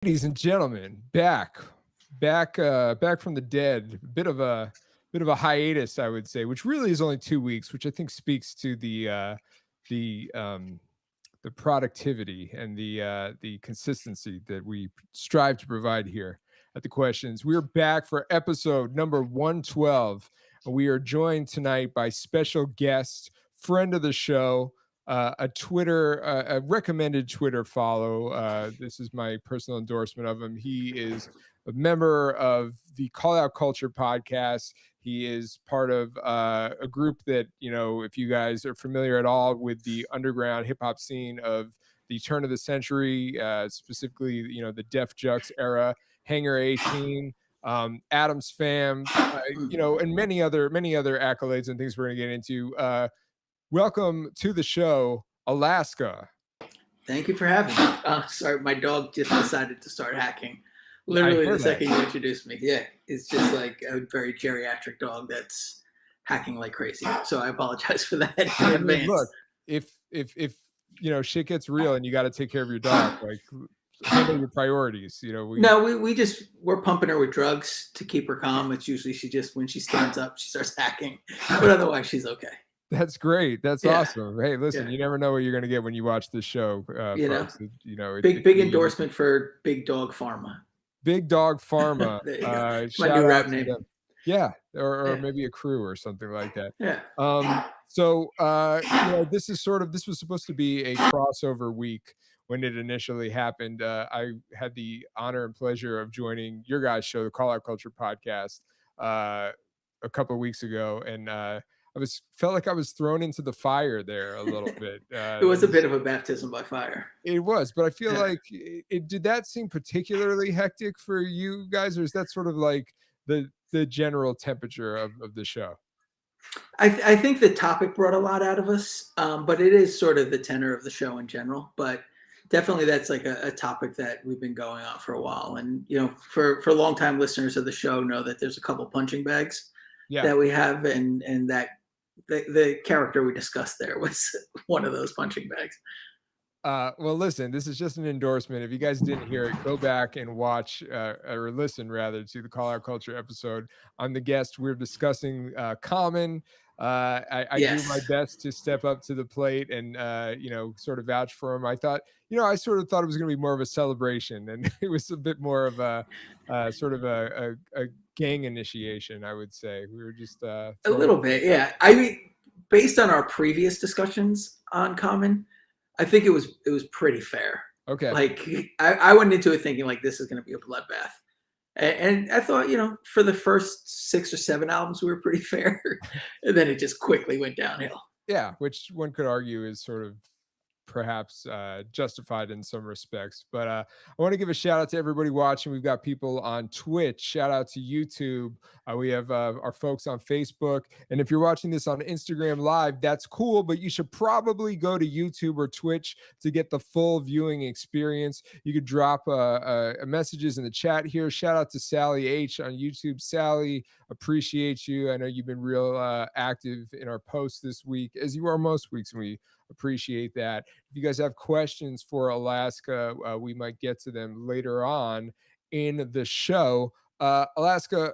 Ladies and gentlemen, back from the dead. Bit of a hiatus, I would say, which really is only 2 weeks, which I think speaks to the the productivity and the consistency that we strive to provide here at the questions. We're back for episode number 112. We are joined tonight by special guest, friend of the show, a recommended Twitter follow. This is my personal endorsement of him. He is a member of the Call Out Culture podcast. He is part of a group that, if you guys are familiar at all with the underground hip hop scene of the turn of the century, specifically, the Def Jux era, Hangar 18, Adams Fam, and many other accolades and things we're going to get into. Welcome to the show, Alaska. Thank you for having me. Sorry, my dog just decided to start hacking. Literally the second you introduced me. Yeah, it's just like a very geriatric dog that's hacking like crazy. So I apologize for that in advance. Look, if shit gets real and you got to take care of your dog, like handle your priorities. We're pumping her with drugs to keep her calm. It's usually when she stands up, she starts hacking, but otherwise she's okay. That's great. That's awesome. Hey, listen, you never know what you're going to get when you watch this show. Folks. Big endorsement for Big Dog Pharma. Big Dog Pharma. My new rap name. Yeah, or maybe a crew or something like that. Yeah. So this was supposed to be a crossover week when it initially happened. I had the honor and pleasure of joining your guys' show, the Call Out Culture podcast, a couple of weeks ago, and felt like I was thrown into the fire there a little bit. It was a bit of a baptism by fire. It was, but I feel like did that seem particularly hectic for you guys, or is that sort of like the general temperature of the show? I think the topic brought a lot out of us, but it is sort of the tenor of the show in general. But definitely that's like a topic that we've been going on for a while. And, for longtime listeners of the show know that there's a couple punching bags that we have, and that the character we discussed there was one of those punching bags. Well, listen, this is just an endorsement. If you guys didn't hear it, go back and watch or listen rather to the Call Out Culture episode. I'm the guest. We're discussing Common. I do my best to step up to the plate and, sort of vouch for him. I thought, I sort of thought it was going to be more of a celebration, and it was a bit more of a sort of a gang initiation, I would say. We were just a little bit. Yeah. I mean, based on our previous discussions on Common, I think it was pretty fair. Okay. Like I went into it thinking like this is going to be a bloodbath. And I thought, for the first 6 or 7 albums, we were pretty fair. And then it just quickly went downhill. Yeah, which one could argue is sort of perhaps justified in some respects. But I want to give a shout out to everybody watching. We've got people on Twitch. Shout out to YouTube. We have our folks on Facebook. And if you're watching this on Instagram Live, that's cool, but you should probably go to YouTube or Twitch to get the full viewing experience. You could drop messages in the chat here. Shout out to Sally H on YouTube. Sally, appreciate you. I know you've been real active in our posts this week, as you are most weeks, and we appreciate that. If you guys have questions for Alaska, we might get to them later on in the show. Alaska,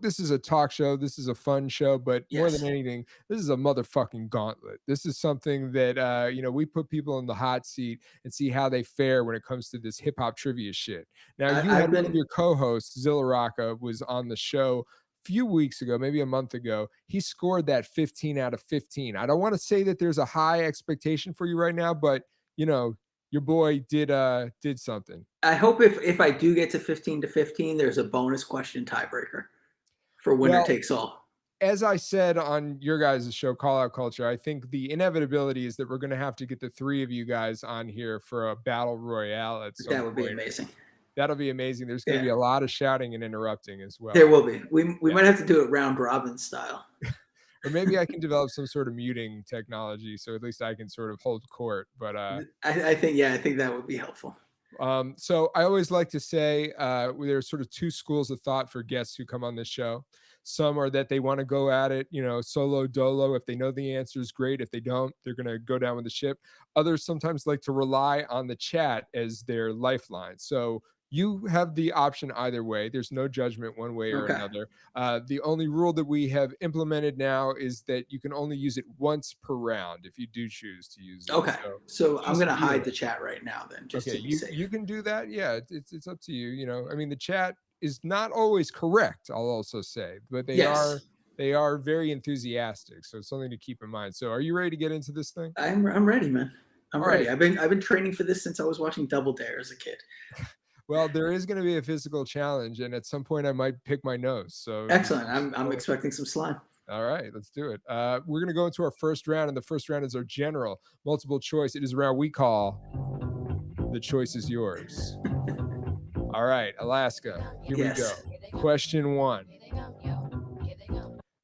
this is a talk show. This is a fun show, but more than anything, this is a motherfucking gauntlet. This is something that, we put people in the hot seat and see how they fare when it comes to this hip hop trivia shit. Now, one of your co-hosts, Zilla Rocca, was on the show few weeks ago, maybe a month ago. He scored that 15 out of 15. I don't want to say that there's a high expectation for you right now, but your boy did something. I hope if I do get to 15 to 15, there's a bonus question tiebreaker for winner takes all. As I said on your guys' show, Call Out Culture, I think the inevitability is that we're going to have to get the 3 of you guys on here for a battle royale at some point. That would be amazing. That'll be amazing. There's going to be a lot of shouting and interrupting as well. There will be. We might have to do it round robin style. Or maybe I can develop some sort of muting technology, so at least I can sort of hold court. But I think that would be helpful. So I always like to say there's sort of 2 schools of thought for guests who come on this show. Some are that they want to go at it, solo dolo. If they know the answer is great. If they don't, they're going to go down with the ship. Others sometimes like to rely on the chat as their lifeline. So you have the option either way. There's no judgment one way or Okay. another. The only rule that we have implemented now is that you can only use it once per round if you do choose to use it. Okay. So I'm just going to view hide it. the chat right now then, just Okay, to be you safe. you can do that. Yeah, it's up to you. I mean, the chat is not always correct, I'll also say, but they Yes. are very enthusiastic. So it's something to keep in mind. So are you ready to get into this thing? I'm ready, man. I'm All ready. right. I've been training for this since I was watching Double Dare as a kid. Well, there is going to be a physical challenge, and at some point I might pick my nose. So Excellent. I'm expecting some slime. all right, let's do it. We're going to go into our first round, and the first round is our general multiple choice. It is a round we call The Choice Is Yours. All right, Alaska, here we go. Question 1.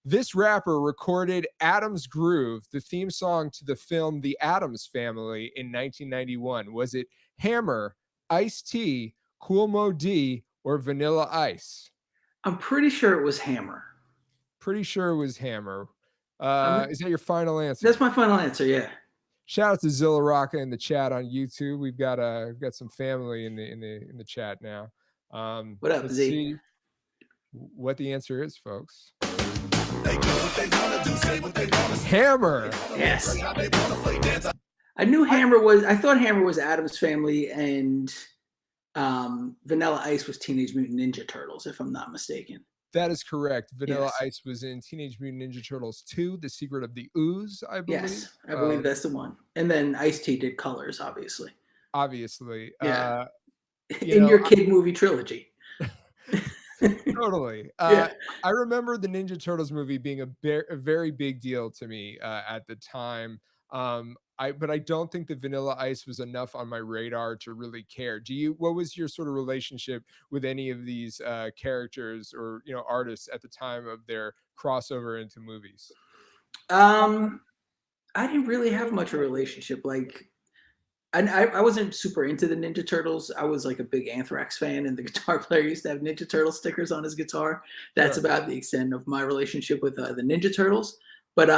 This rapper recorded Adam's Groove, the theme song to the film The Addams Family in 1991. Was it Hammer, Ice-T, Kool Moe Dee, or Vanilla Ice? I'm pretty sure it was Hammer. Pretty sure it was Hammer. Is that your final answer? That's my final answer. Yeah. Shout out to Zilla Rocca in the chat on YouTube. We've got some family in the chat now. What up, Let's Z? see what the answer is, folks. Hammer. Yes. I knew Hammer was. I thought Hammer was Addams Family, and Vanilla Ice was Teenage Mutant Ninja Turtles, if I'm not mistaken. That is correct. Vanilla Ice was in Teenage Mutant Ninja Turtles 2, The Secret of the Ooze, I believe. Yes, I believe that's the one. And then Ice-T did Colors, obviously. Obviously. Yeah. In your kid movie trilogy. Totally. I remember the Ninja Turtles movie being a very big deal to me at the time. But I don't think that Vanilla Ice was enough on my radar to really care. What was your sort of relationship with any of these characters or artists at the time of their crossover into movies? I didn't really have much of a relationship. Like, I wasn't super into the Ninja Turtles. I was like a big Anthrax fan, and the guitar player used to have Ninja Turtle stickers on his guitar. That's about the extent of my relationship with the Ninja Turtles. But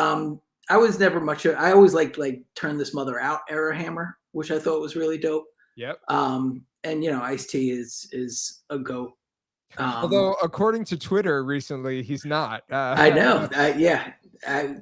I was never much. I always liked Turn This Mother Out era Hammer, which I thought was really dope. Yep. And Ice-T is a goat. Although according to Twitter recently, he's not. I know.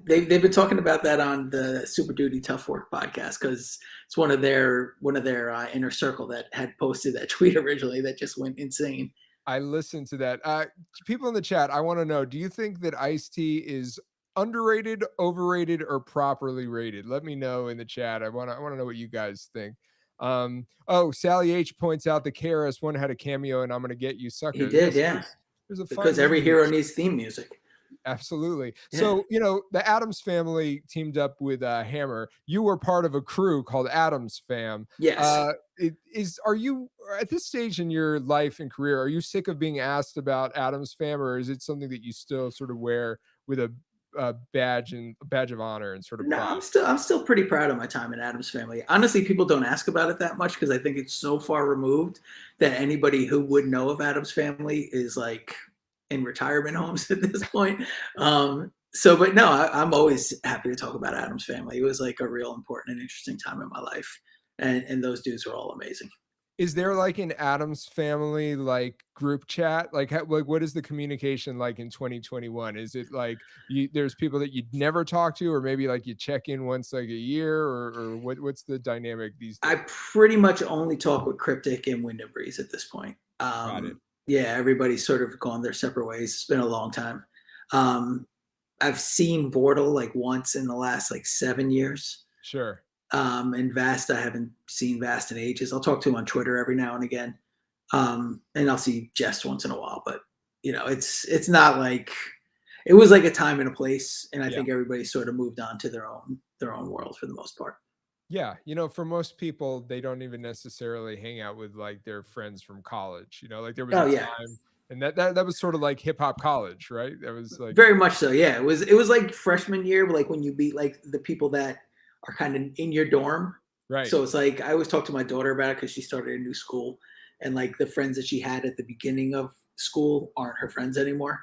They've been talking about that on the Super Duty Tough Work podcast because it's one of their inner circle that had posted that tweet originally that just went insane. I listened to that. People in the chat, I want to know: do you think that Ice-T is underrated, overrated, or properly rated? Let me know in the chat. I want to know what you guys think. Sally H points out the KRS-One had a cameo, and I'm gonna get you, sucker. He did, yeah. There's a because every hero needs theme music. Absolutely. Yeah. So, the Addams Family teamed up with Hammer. You were part of a crew called Addams Fam. Yes. Are you at this stage in your life and career, are you sick of being asked about Addams Fam, or is it something that you still sort of wear with a badge of honor and sort of pride? No, I'm still pretty proud of my time in Addams Family. Honestly, people don't ask about it that much because I think it's so far removed that anybody who would know of Addams Family is like in retirement homes at this point. But no, I'm always happy to talk about Addams Family. It was like a real important and interesting time in my life, and those dudes were all amazing. Is there like an Addams Family like group chat? Like what is the communication like in 2021? Is it like there's people that you'd never talk to, or maybe like you check in once like a year, or what's the dynamic these days? I pretty much only talk with Cryptic and Wind and Breeze at this point. Got it. Yeah, everybody's sort of gone their separate ways. It's been a long time. I've seen Vortal like once in the last like 7 years. Sure. And Vast, I haven't seen Vast in ages. I'll talk to him on Twitter every now and again. And I'll see Jest once in a while, but it's not like it was like a time and a place. And I think everybody sort of moved on to their own world for the most part. Yeah. For most people, they don't even necessarily hang out with like their friends from college, like there was a time, and that was sort of like hip hop college, right? That was like very much so. Yeah. It was like freshman year, like when you meet like the people that are kind of in your dorm. Right. So it's like, I always talk to my daughter about it because she started a new school, and like the friends that she had at the beginning of school aren't her friends anymore.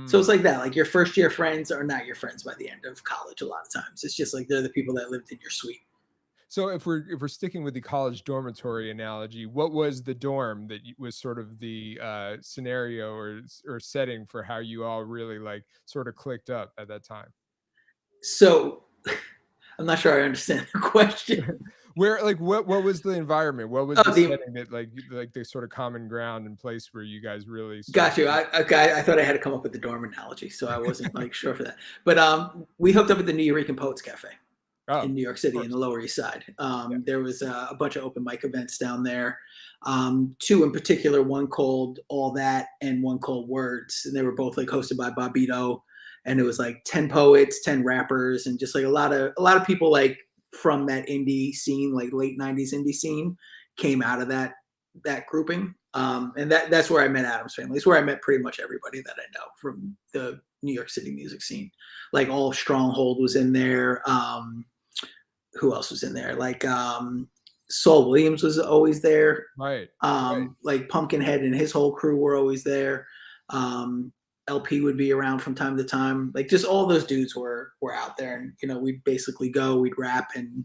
So it's Mm. like that. Like your first year friends are not your friends by the end of college. A lot of times, it's just like they're the people that lived in your suite. So if we're sticking with the college dormitory analogy, what was the dorm that was sort of the scenario or setting for how you all really like sort of clicked up at that time? So I'm not sure I understand the question. Where like what was the environment? What was the Oh, the setting that like the sort of common ground and place where you guys really sort of got you. I thought I had to come up with the dorm analogy, so I wasn't like sure for that. But we hooked up at the New Eureka Poets Cafe oh, in New York of City in the course. Lower East Side. Yeah. There was a bunch of open mic events down there. Two in particular, one called All That and one called Words, and they were both like hosted by Bobito. And it was like 10 poets, 10 rappers, and just like a lot of people like from that indie scene, like late '90s indie scene, came out of that grouping. And that's where I met Adam's family. It's where I met pretty much everybody that I know from the New York City music scene. Like all of Stronghold was in there. Who else was in there? Like Saul Williams was always there. Right. Right. Like Pumpkinhead and his whole crew were always there. Um, LP would be around from time to time. Like just all those dudes were out there, and we'd basically we'd rap and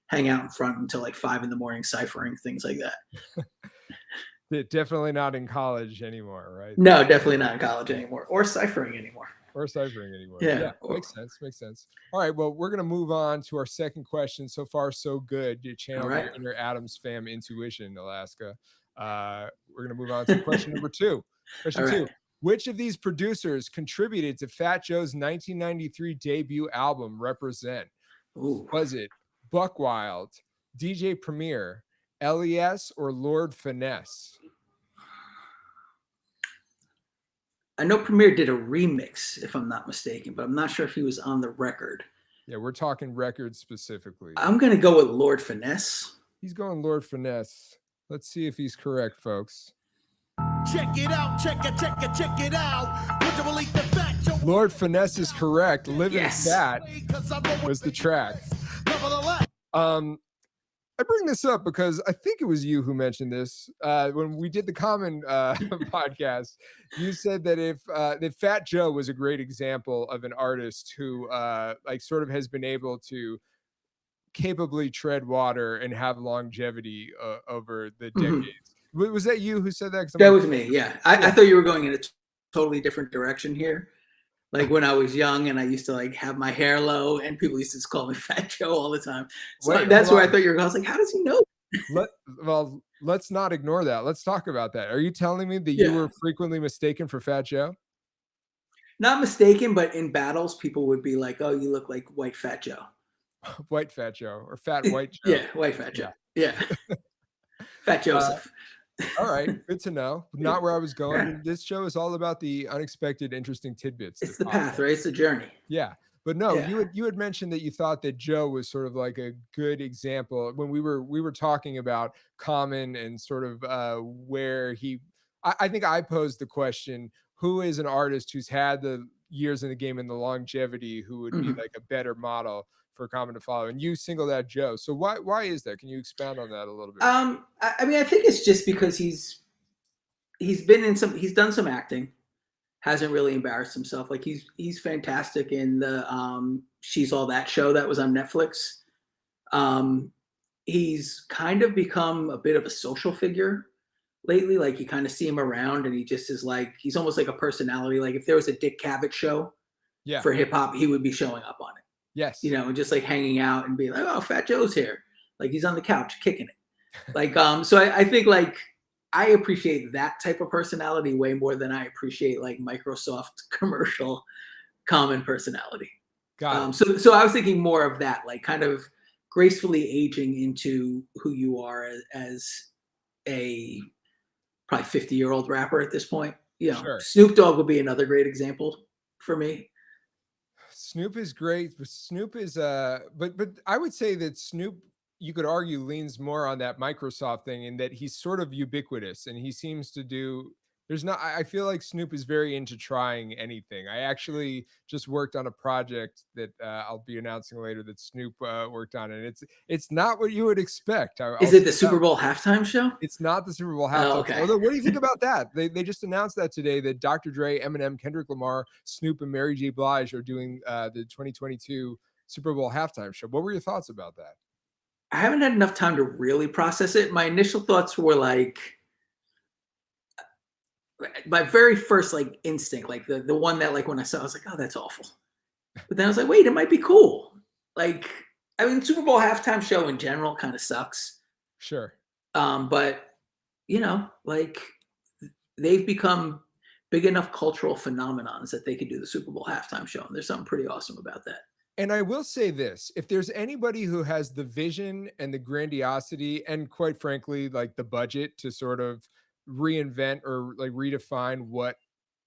hang out in front until like 5 in the morning, ciphering things like that. Definitely not in college anymore, right? No, definitely not in college anymore, or ciphering anymore. Or ciphering anymore. Yeah. Yeah, makes sense. Makes sense. All right. Well, we're gonna move on to our second question. So far, so good. You All channeled right. your inner Adams fam intuition, Alaska. We're gonna move on to question number two. All Question right. two. Which of these producers contributed to Fat Joe's 1993 debut album Represent? Ooh. Was it Buck Wild, DJ Premier, LES, or Lord Finesse? I know Premier did a remix, if I'm not mistaken, but I'm not sure if he was on the record. Yeah, we're talking records specifically. I'm gonna go with Lord Finesse. He's going Lord Finesse. Let's see if he's correct, folks. Check it out, check it out. Would you believe the fact? Lord Finesse is correct. Living Yes. Fat was the track. I bring this up because I think it was you who mentioned this when we did the Common podcast. You said that if that Fat Joe was a great example of an artist who like sort of has been able to capably tread water and have longevity over the Mhm. decades. Was that you who said that? 'Cause I'm That like, was me. Yeah, I thought you were going in a totally different direction here. Like when I was young and I used to like have my hair low, and people used to just call me Fat Joe all the time. So wait, that's hold where I on. thought you were going. I was like, how does he know? Well, let's not ignore that. Let's talk about that. Are you telling me that you Yeah, were frequently mistaken for Fat Joe? not mistaken, but in battles, people would be like, "Oh, you look like White Fat Joe." White Fat Joe or Fat White Joe? Yeah, White Fat Joe. Yeah. Yeah, Fat Uh, Joseph. all right, good to know. Not where I was Yeah. going. This show is all about the unexpected, interesting tidbits It's that the pop path, up. right? It's the journey. Yeah. But no, Yeah. you had mentioned that you thought that Joe was sort of like a good example when we were talking about Common and sort of where he I think I posed the question, who is an artist who's had the years in the game and the longevity who would be Mhm. like a better model for Common to follow? And you singled out Joe. So why is that? Can you expound on that a little bit? I mean, I think it's just because he's done some acting, hasn't really embarrassed himself. Like he's fantastic in the She's All That show that was on Netflix. Um, he's kind of become a bit of a social figure lately. Like you kind of see him around, and he just is like he's almost like a personality. Like if there was a Dick Cavett show Yeah. for hip hop, he would be showing up on it. Yes. And just like hanging out and being like, "Oh, Fat Joe's here." Like he's on the couch kicking it. Like so I think like I appreciate that type of personality way more than I appreciate like Microsoft commercial Common personality. Got it. So I was thinking more of that, like kind of gracefully aging into who you are as a probably 50-year-old rapper at this point. Sure. Snoop Dogg would be another great example for me. Snoop is great, but Snoop is but I would say that Snoop you could argue leans more on that Microsoft thing in that he's sort of ubiquitous and he seems to do There's not. I feel like Snoop is very into trying anything. I actually just worked on a project that I'll be announcing later that Snoop worked on, and it's not what you would expect. Is I'll it the say that. Super Bowl halftime show? It's not the Super Bowl Oh, halftime show. okay. Although, what do you think about that? They just announced that today that Dr. Dre, Eminem, Kendrick Lamar, Snoop, and Mary J. Blige are doing the 2022 Super Bowl halftime show. What were your thoughts about that? I haven't had enough time to really process it. My initial thoughts were like, my very first like instinct, like the one that like when I saw, I was like, oh, that's awful. But then I was like, wait, it might be cool. Like, I mean, Super Bowl halftime show in general kind of sucks. Sure. But like they've become big enough cultural phenomenons that they could do the Super Bowl halftime show, and there's something pretty awesome about that. And I will say this, if there's anybody who has the vision and the grandiosity and quite frankly, like the budget to sort of reinvent or like redefine what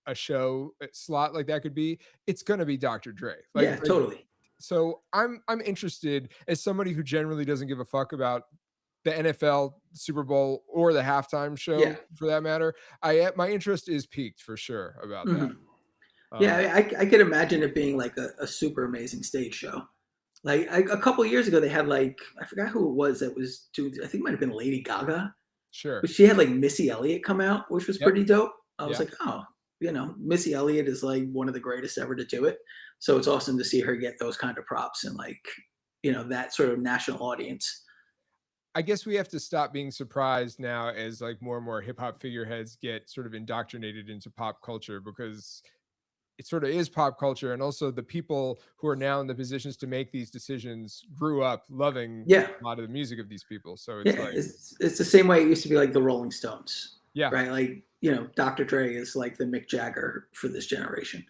a show slot like that could be, it's gonna be Dr. Dre. Yeah, totally. So I'm interested as somebody who generally doesn't give a fuck about the NFL Super Bowl or the halftime Yeah. show for that matter. My interest is piqued for sure about that. Mhm. Yeah, Um, I could imagine it being like a super amazing stage show. Like a couple years ago, they had like I forgot who it was that was doing. I think it might have been Lady Gaga, sure. but she had like Missy Elliott come out, which was Yep. pretty dope. I was Yeah. like, oh, Missy Elliott is like one of the greatest ever to do it. So it's awesome to see her get those kind of props and like that sort of national audience. I guess we have to stop being surprised now as like more and more hip hop figureheads get sort of indoctrinated into pop culture because it sort of is pop culture. And also the people who are now in the positions to make these decisions grew up loving Yeah, a lot of the music of these people. So yeah. it's like, It's the same way it used to be like the Rolling Stones, yeah, right? Like Dr. Dre is like the Mick Jagger for this generation.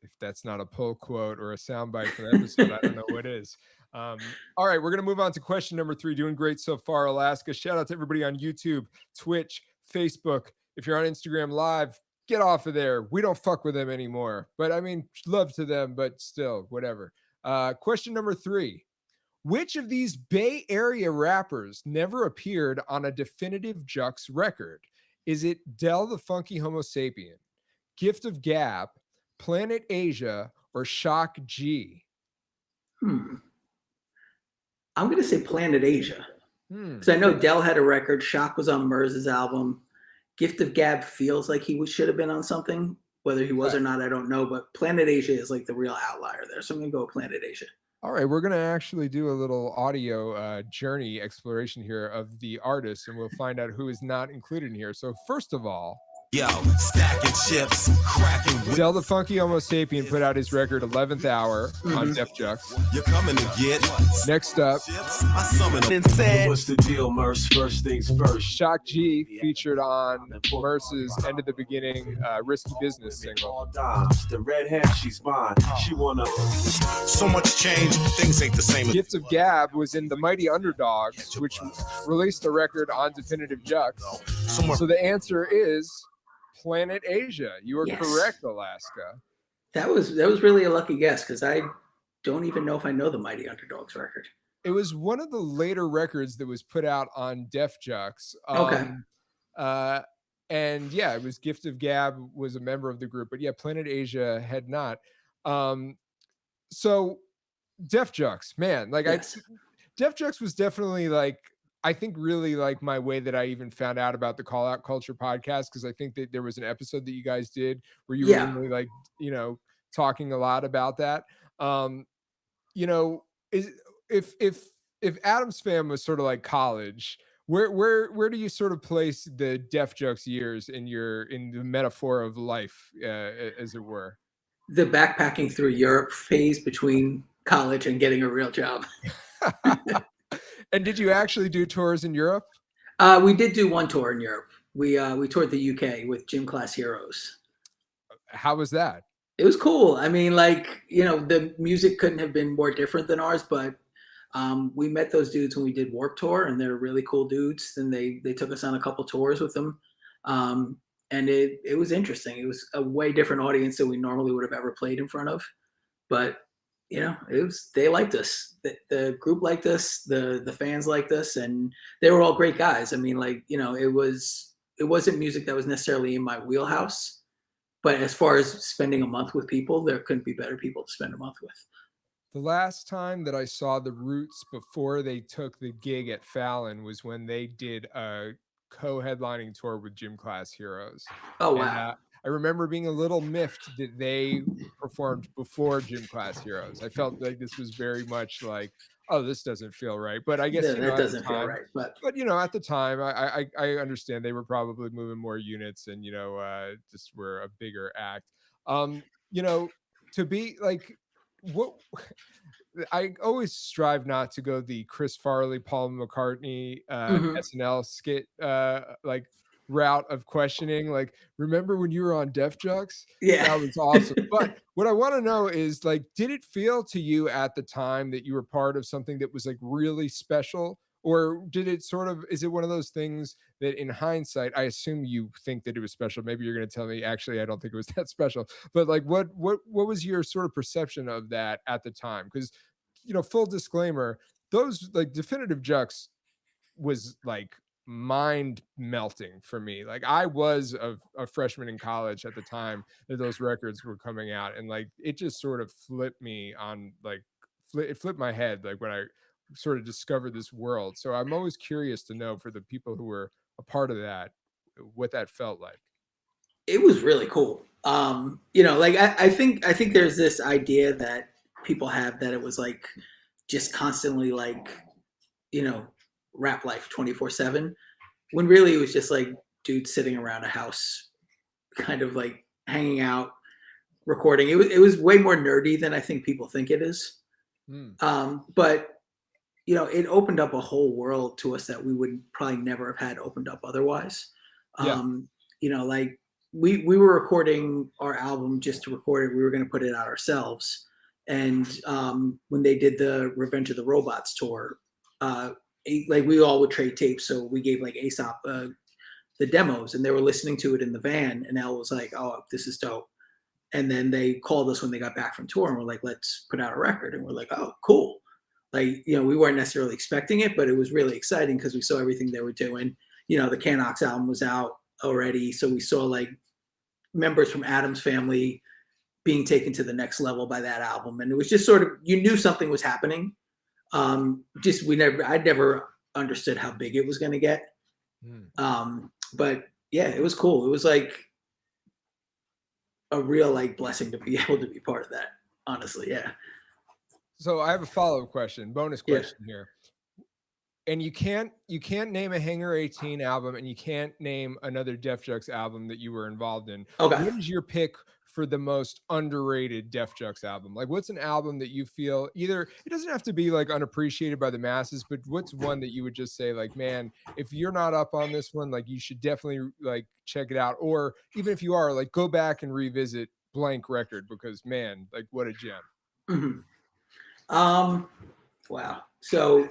if that's not a pull quote or a soundbite for the episode, I don't know what is. All right, we're going to move on to question number 3. Doing great so far, Alaska. Shout out to everybody on YouTube, Twitch, Facebook. If you're on Instagram Live, get off of there. We don't fuck with them anymore. But I mean, love to them, but still, whatever. Question number 3. Which of these Bay Area rappers never appeared on a Definitive Jux record? Is it Del the Funky Homo Sapien, Gift of Gab, Planet Asia, or Shock G? Hmm. I'm gonna say Planet Asia Hmm. because I know Dell had a record. Shock was on Merz's album. Gift of Gab feels like he should have been on something. Whether he was or not, I don't know. But Planet Asia is like the real outlier there. So I'm gonna go with Planet Asia. All right, we're going to actually do a little audio journey exploration here of the artist, and we'll find out who is not included in here. So first of all, Yo, stacking chips, cracking whips. Del the Funky Homo Sapien put out his record 11th Hour on Def Jux. You're coming to get Next up, chips. I summon them and said, What's the deal, Merce? First things first. Shock G featured on Merce's End of the Beginning Risky Business single. All dimes. The red hair, she's mine. She wanna. so much change, things ain't the same. Gift of Gab was in the Mighty Underdogs, which released a record on Definitive Jux. So the answer is Planet Asia. You are Yes. correct, Alaska. That was really a lucky guess because I don't even know if I know the Mighty Underdogs record. It was one of the later records that was put out on Def Jux. Okay. And yeah, it was Gift of Gab was a member of the group, but yeah, Planet Asia had not. So Def Jux, man, like Yes. Def Jux was definitely like, I think really like my way that I even found out about the Call Out Culture podcast, because I think that there was an episode that you guys did where you Yeah. were really like, talking a lot about that. Is if Adam's fam was sort of like college, where do you sort of place the Def Jux years in the metaphor of life, as it were? The backpacking through Europe phase between college and getting a real job. And did you actually do tours in Europe? We did do one tour in Europe. We toured the UK with Gym Class Heroes. How was that? It was cool. I mean, like, the music couldn't have been more different than ours, but we met those dudes when we did Warped Tour, and they're really cool dudes. And they took us on a couple tours with them. And it was interesting. It was a way different audience than we normally would have ever played in front of. But, they liked us. The group liked us, the fans liked us, and they were all great guys. I mean, like, it was it wasn't music that was necessarily in my wheelhouse. But as far as spending a month with people, there couldn't be better people to spend a month with. The last time that I saw the Roots before they took the gig at Fallon was when they did a co-headlining tour with Gym Class Heroes. Oh And wow. I remember being a little miffed that they performed before Gym Class Heroes. I felt like this was very much like, oh, this doesn't feel right. But I guess, Yeah, that at the doesn't feel time, right. But at the time, I understand they were probably moving more units and just were a bigger act. Um, you know, to be like what I always strive not to go the Chris Farley, Paul McCartney, mhm. SNL skit like route of questioning. Like, remember when you were on Def Jux? Yeah. That was awesome. But what I want to know is like, did it feel to you at the time that you were part of something that was like really special? Or did it sort of, is it one of those things that in hindsight, I assume you think that it was special? Maybe you're going to tell me, actually, I don't think it was that special. But like, what was your sort of perception of that at the time? Because full disclaimer, those like Definitive Jux was like mind melting for me. Like I was a freshman in college at the time that those records were coming out, and like it just sort of flipped me on like it flipped my head like when I sort of discovered this world. So I'm always curious to know for the people who were a part of that, what that felt like. It was really cool. Like I think there's this idea that people have that it was like just constantly like, you know, rap life 24/7, when really it was just like dudes sitting around a house, kind of like hanging out, recording. It was way more nerdy than I think people think it is. Hmm. But it opened up a whole world to us that we would probably never have had opened up otherwise. Yeah. Like we were recording our album just to record it. We were going to put it out ourselves. And when they did the Revenge of the Robots tour, like we all would trade tapes. So we gave like Aesop the demos, and they were listening to it in the van. And Al was like, "Oh, this is dope." And then they called us when they got back from tour and were like, "Let's put out a record." And we're like, "Oh, cool." Like, we weren't necessarily expecting it, but it was really exciting because we saw everything they were doing. The Canox album was out already. So we saw like members from Adam's family being taken to the next level by that album. And it was just sort of, you knew something was happening. I'd never understood how big it was going to get. Hmm. But yeah, it was cool. It was like a real like blessing to be able to be part of that. Honestly. Yeah. So I have a follow-up question, bonus Yeah. question here. And you can't name a Hangar 18 album, and you can't name another Def Jux album that you were involved in. Okay. What is your pick for the most underrated Def Jux album? Like, what's an album that you feel either it doesn't have to be like unappreciated by the masses, but what's one that you would just say like, man, if you're not up on this one, like you should definitely like check it out, or even if you are, like go back and revisit blank record because man, like what a gem. Mhm. Wow. So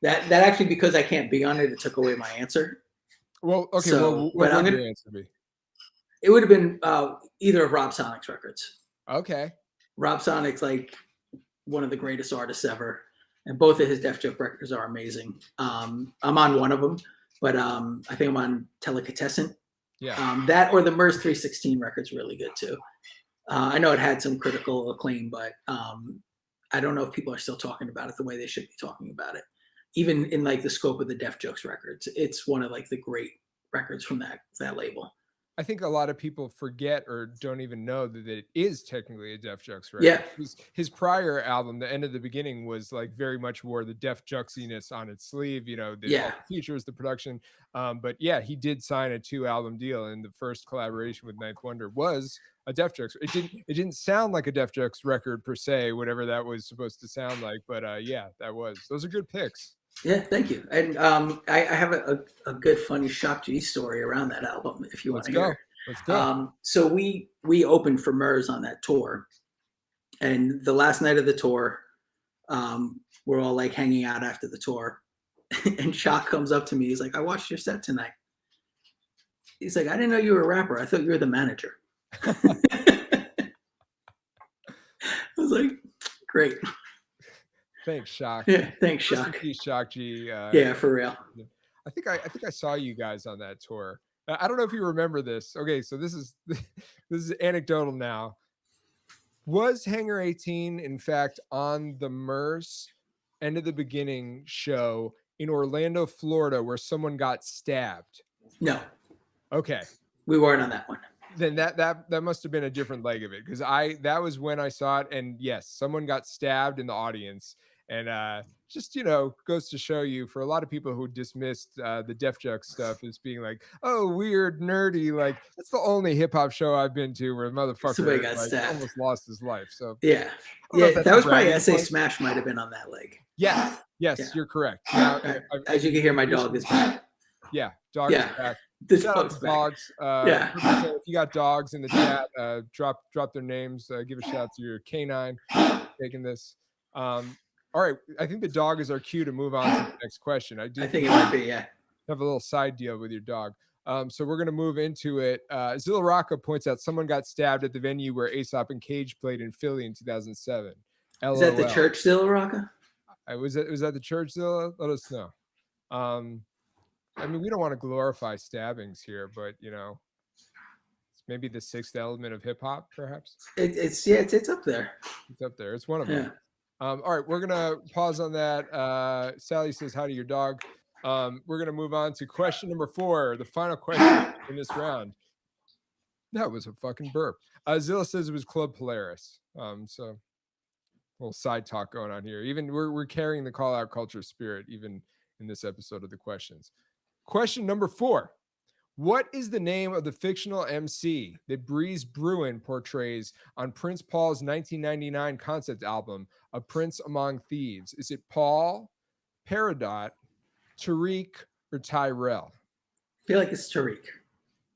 that actually, because I can't be on it, it took away my answer. Well, okay, So, well, what but I'm would gonna. your answer be? It would have been either of Rob Sonic's records. Okay. Rob Sonic's like one of the greatest artists ever, and both of his Def Jam records are amazing. I'm on one of them, but I think I'm on Delicatessen. Yeah. That or the MERS 316 record's really good too. I know it had some critical acclaim, but I don't know if people are still talking about it the way they should be talking about it. Even in like the scope of the Def Jokes records, it's one of like the great records from that label. I think a lot of people forget or don't even know that it is technically a Def Jux Yeah, record. His prior album, The End of the Beginning, was like very much wore the Def Juxiness on its sleeve, all yeah. the features, the production. But yeah, he did sign a 2-album deal, and the first collaboration with Ninth Wonder was a Def Jux. It didn't sound like a Def Jux record per se, whatever that was supposed to sound like. But yeah, that was. Those are good picks. Yeah, thank you. And I have a good funny Shock G story around that album if you want Let's to hear go. it. Let's go. So we opened for MERS on that tour, and the last night of the tour, we're all like hanging out after the tour, and Shock comes up to me. He's like, "I watched your set tonight." He's like, "I didn't know you were a rapper. I thought you were the manager." I was like, "Great." Thanks, Shock. Yeah, thanks, Rest in Shock. peace, Shock G. Yeah, for real. I think I saw you guys on that tour. I don't know if you remember this. Okay, so this is this is anecdotal now. Was Hangar 18 in fact on the Merce End of the Beginning show in Orlando, Florida, where someone got stabbed? No, Okay. we weren't on that one. Then that must have been a different leg of it, because that was when I saw it, and yes, someone got stabbed in the audience, and just goes to show you, for a lot of people who dismissed the Def Jux stuff as being like, oh, weird, nerdy, like that's the only hip hop show I've been to where a Somebody motherfucker got like stabbed. almost lost his life. So Yeah, I don't know yeah, if that's that a was probably bragging SA point. Smash might have been on that leg. Yes, Yeah. you're correct. Now, As you can hear, my dog is back. Yeah, dog is Yeah. back. The Shout out dog's to back. dogs. Yeah. If you got dogs in the chat, drop their names. Give a shout out to your canine taking this. All right, I think the dog is our cue to move on to the next question. I think it might be, yeah. Have a little side deal with your dog. So we're gonna move into it. Zilla Rocca points out someone got stabbed at the venue where Aesop and Cage played in Philly in 2007. Is that the church, Zilla Rocca? Was that the church, Zilla? Let us know. I mean, we don't want to glorify stabbings here, but it's maybe the sixth element of hip hop, perhaps. It's up there. It's up there. It's one of them. All right, we're gonna pause on that. Sally says hi to your dog. We're gonna move on to question number 4, the final question in this round. That was a fucking burp. Zilla says it was Club Polaris. So a little side talk going on here. Even we're carrying the call out culture spirit even in this episode of the questions. Question number 4. What is the name of the fictional MC that Breeze Bruin portrays on Prince Paul's 1999 concept album, A Prince Among Thieves? Is it Paul, Peridot, Tariq, or Tyrell? I feel like it's Tariq.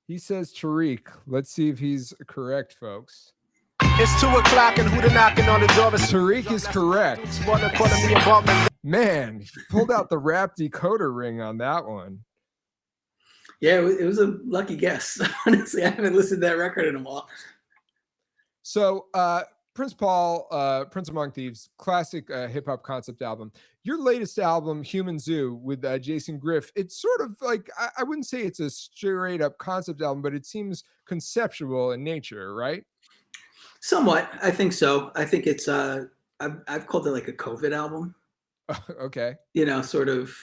He says Tariq. Let's see if he's correct, folks. It's 2 o'clock and who the knocking on the door? Tariq is correct. Man, he pulled out the rap decoder ring on that one. Yeah, it was a lucky guess. Honestly, I haven't listened to that record in a while. So, Prince Paul, Prince Among Thieves, classic hip hop concept album. Your latest album, Human Zoo, with Jason Griff, it's sort of like, I wouldn't say it's a straight up concept album, but it seems conceptual in nature, right? Somewhat. I think so. I think it's, I've called it like a COVID album. Okay. Sort of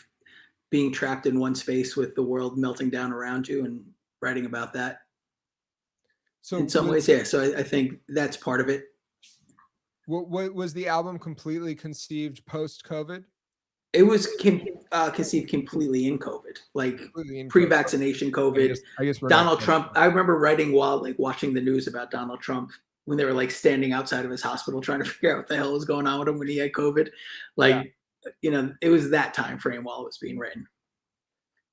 being trapped in one space with the world melting down around you and writing about that. So in some ways, yeah. So I think that's part of it. What was the album completely conceived post-COVID? It was conceived completely in COVID, like pre-vaccination COVID. I guess Donald Trump. I remember writing while watching the news about Donald Trump when they were standing outside of his hospital trying to figure out what the hell was going on with him when he had COVID. It was that time frame while it was being written.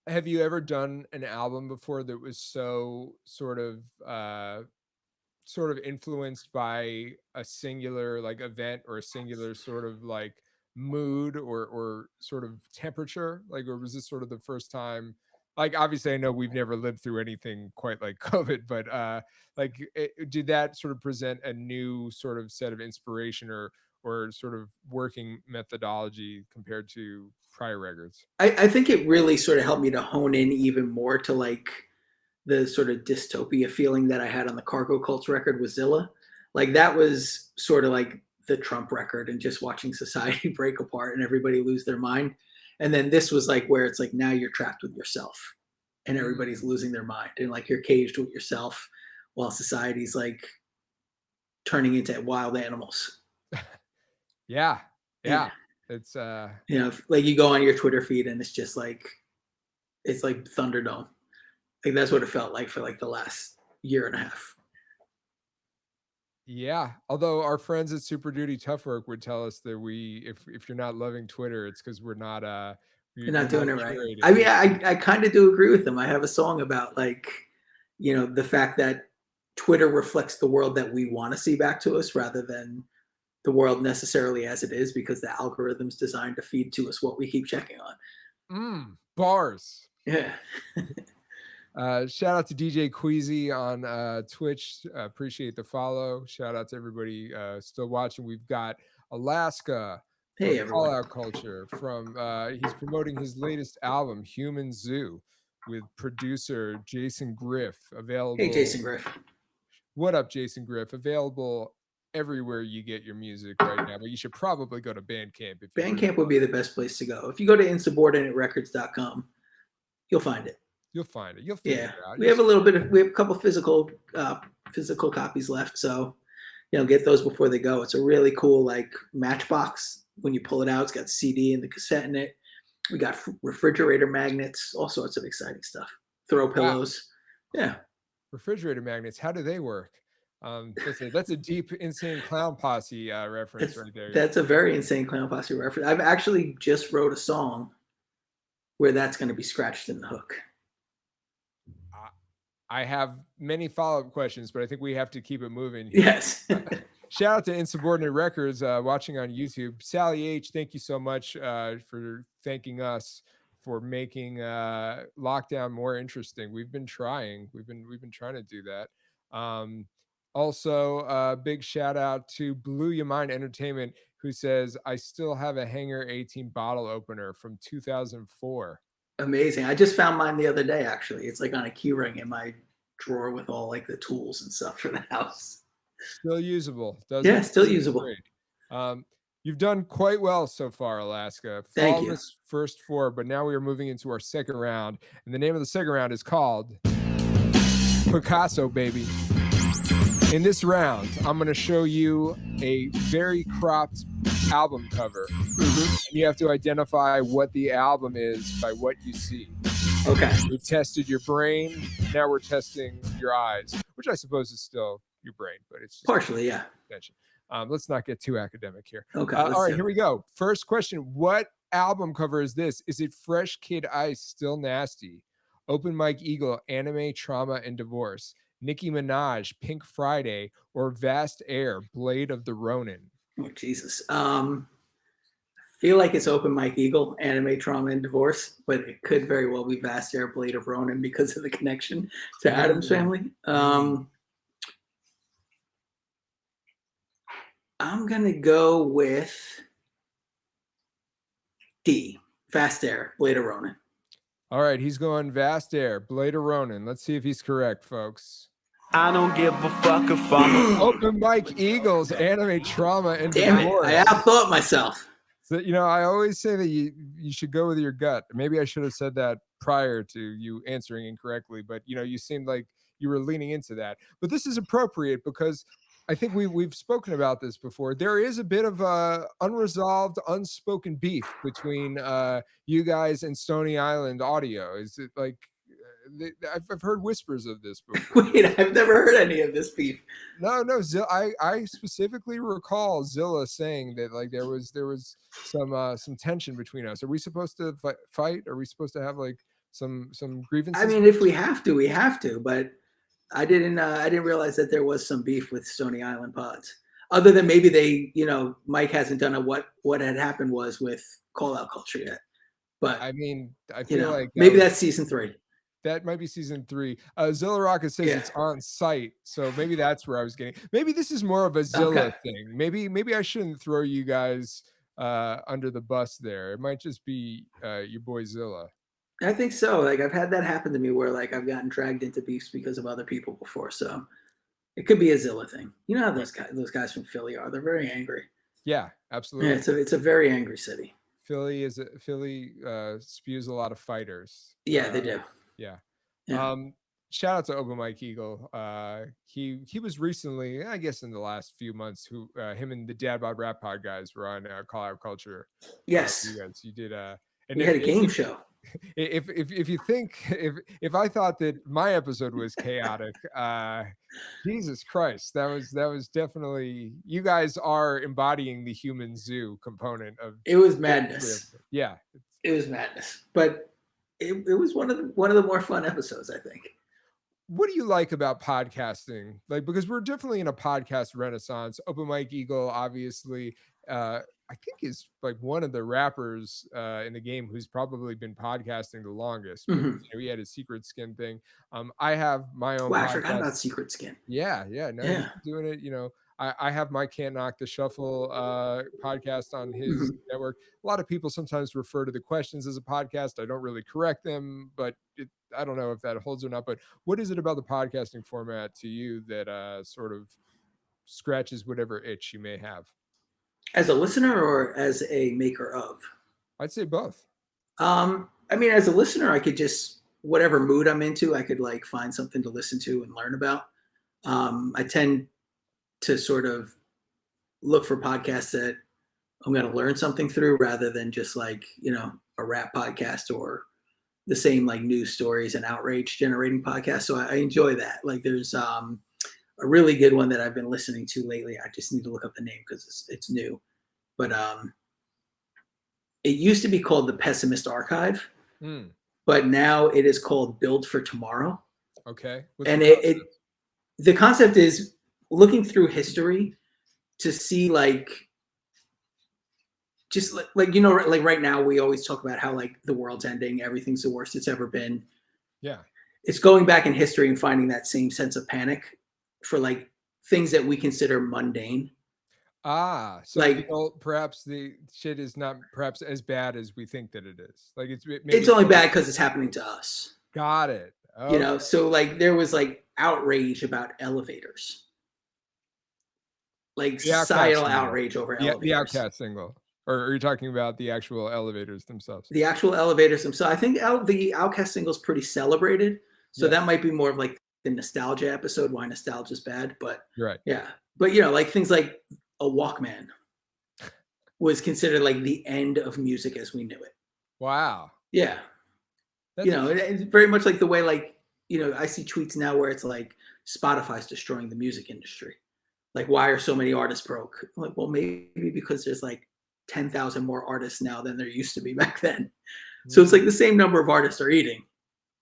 Have you ever done an album before that was so sort of influenced by a singular event or a singular sort of mood or sort of temperature? Or was this sort of the first time? Obviously, I know we've never lived through anything quite like COVID, but did that sort of present a new sort of set of inspiration or sort of working methodology compared to prior records? I think it really sort of helped me to hone in even more to the sort of dystopia feeling that I had on the Cargo Cults record with Zilla. That was sort of like the Trump record and just watching society break apart and everybody lose their mind. And then this was where it's now you're trapped with yourself and everybody's losing their mind and you're caged with yourself while society's turning into wild animals. Yeah. It's you go on your Twitter feed and it's just it's like Thunderdome. That's what it felt like for the last year and a half. Yeah. Although our friends at Super Duty Tough Work would tell us that if you're not loving Twitter, it's because we're not you're not doing it right. I mean, I kind of do agree with them. I have a song about the fact that Twitter reflects the world that we want to see back to us rather than the world necessarily as it is, because the algorithm's designed to feed to us what we keep checking on. Bars. Yeah. Shout out to DJ Queasy on Twitch. Appreciate the follow. Shout out to everybody still watching. We've got Alaska. Hey, everyone. Call Out Culture from he's promoting his latest album, Human Zoo. with producer Jason Griff, available. Hey, Jason Griff. What up, Jason Griff? Available everywhere you get your music right now, but you should probably go to Bandcamp. If you Bandcamp would be the best place to go. If you go to insubordinaterecords.com, you'll find it. You'll find it. You'll figure Yeah, it out. we have a couple physical copies left, so get those before they go. It's a really cool like matchbox. When you pull it out, it's got CD and the cassette in it. We got refrigerator magnets, all sorts of exciting stuff. Throw pillows. Wow. Yeah. Refrigerator magnets. How do they work? That's a deep Insane Clown Posse reference right there. That's a very Insane Clown Posse reference. I've actually just wrote a song where that's going to be scratched in the hook. I have many follow-up questions, but I think we have to keep it moving. Yes. Shout out to Insubordinate Records watching on YouTube. Sally H, thank you so much for thanking us for making lockdown more interesting. We've been trying. We've been trying to do that. Also, big shout out to Blew Your Mind Entertainment, who says, I still have a Hangar 18 bottle opener from 2004. Amazing. I just found mine the other day, actually. It's like on a key ring in my drawer with all like the tools and stuff for the house. Still usable. Still usable. You've done quite well so far, Alaska. Thank you. First four, but now we are moving into our second round. And the name of the second round is called Picasso, baby. In this round, I'm going to show you a very cropped album cover. Mm-hmm. You have to identify what the album is by what you see. Okay. We've tested your brain. Now we're testing your eyes, which I suppose is still your brain, but it's just partially, yeah. Let's not get too academic here. Okay. All right, here we go. First question. What album cover is this? Is it Fresh Kid Ice, Still Nasty? Open Mike Eagle, Anime, Trauma, and Divorce? Nicki Minaj, Pink Friday, or Vast Air, Blade of the Ronin? Oh, Jesus. I feel like it's Open Mike Eagle, Anime, Trauma, and Divorce, but it could very well be Vast Air, Blade of Ronin because of the connection to Addams Family. I'm going to go with D, Vast Air, Blade of Ronin. All right, he's going Vast Air, Blade of Ronin. Let's see if he's correct, folks. I don't give a fuck if I'm Open Mike Eagles, Anime, Trauma, and Damn Divorce. it, I outthought myself. So, I always say that you should go with your gut. Maybe I should have said that prior to you answering incorrectly, but you seemed like you were leaning into that. But this is appropriate because I think we've spoken about this before. There is a bit of unresolved, unspoken beef between you guys and Stony Island Audio. Is it like I've heard whispers of this before? Wait, I've never heard any of this beef. No. I specifically recall Zilla saying that like there was some tension between us. Are we supposed to fight? Are we supposed to have like some grievances? I mean, if we have to, we have to. But I didn't realize that there was some beef with Stony Island Pods. Other than maybe they, Mike hasn't done what had happened was with Call Out Culture yet. But I mean, I feel like maybe that's season 3. That might be season 3. Zilla Rocket says it's on site, so maybe that's where I was getting. Maybe this is more of a Zilla thing. Maybe I shouldn't throw you guys under the bus there. It might just be your boy Zilla. I think so. Like I've had that happen to me where like I've gotten dragged into beefs because of other people before. So it could be a Zilla thing. You know how those guys from Philly are. They're very angry. Yeah, absolutely. Yeah, it's a very angry city. Philly spews a lot of fighters. Yeah, they do. Yeah. Shout out to Open Mike Eagle. He was recently, I guess in the last few months, who him and the Dad Bod Rap Pod guys were on Call Out Culture. Yes. You did we had a game show. If you think if I thought that my episode was chaotic, Jesus Christ, that was definitely, you guys are embodying the human zoo component of it. Was madness. Yeah, it was madness, but it was one of the more fun episodes, I think. What do you like about podcasting? Like, because we're definitely in a podcast renaissance. Open Mike Eagle, obviously, I think is like one of the rappers in the game who's probably been podcasting the longest. Mm-hmm. He had a Secret Skin thing. I have my own. Wow, I forgot about Secret Skin. Yeah. No, doing it. I have my Can't Knock the Shuffle podcast on his network. A lot of people sometimes refer to the questions as a podcast. I don't really correct them, but I don't know if that holds or not. But what is it about the podcasting format to you that sort of scratches whatever itch you may have? As a listener or as a maker of? I'd say both. I mean, as a listener, I could just, whatever mood I'm into, I could like find something to listen to and learn about. I tend to sort of look for podcasts that I'm going to learn something through rather than just like, a rap podcast or the same like news stories and outrage generating podcast. So I enjoy that. Like there's a really good one that I've been listening to lately. I just need to look up the name because it's new. But it used to be called the Pessimist Archive, but now it is called Build for Tomorrow. Okay. And the concept is looking through history to see like, just like, like right now we always talk about how like the world's ending, everything's the worst it's ever been. Yeah. It's going back in history and finding that same sense of panic for like things that we consider mundane. So like perhaps the shit is not perhaps as bad as we think that it is. Like it's only bad because it's happening to us. Got it. Okay. So like there was like outrage about elevators, like societal outrage over elevators. The Outcast single, or are you talking about the actual elevators themselves? The actual elevators themselves. I think the Outcast single is pretty celebrated, so that might be more of like the nostalgia episode. Why nostalgia is bad, but right. Yeah, but like things like a Walkman was considered like the end of music as we knew it. Wow. Yeah. It's very much like the way like, I see tweets now where it's like Spotify's destroying the music industry. Like, why are so many artists broke? I'm like, well, maybe because there's like 10,000 more artists now than there used to be back then. So it's like the same number of artists are eating.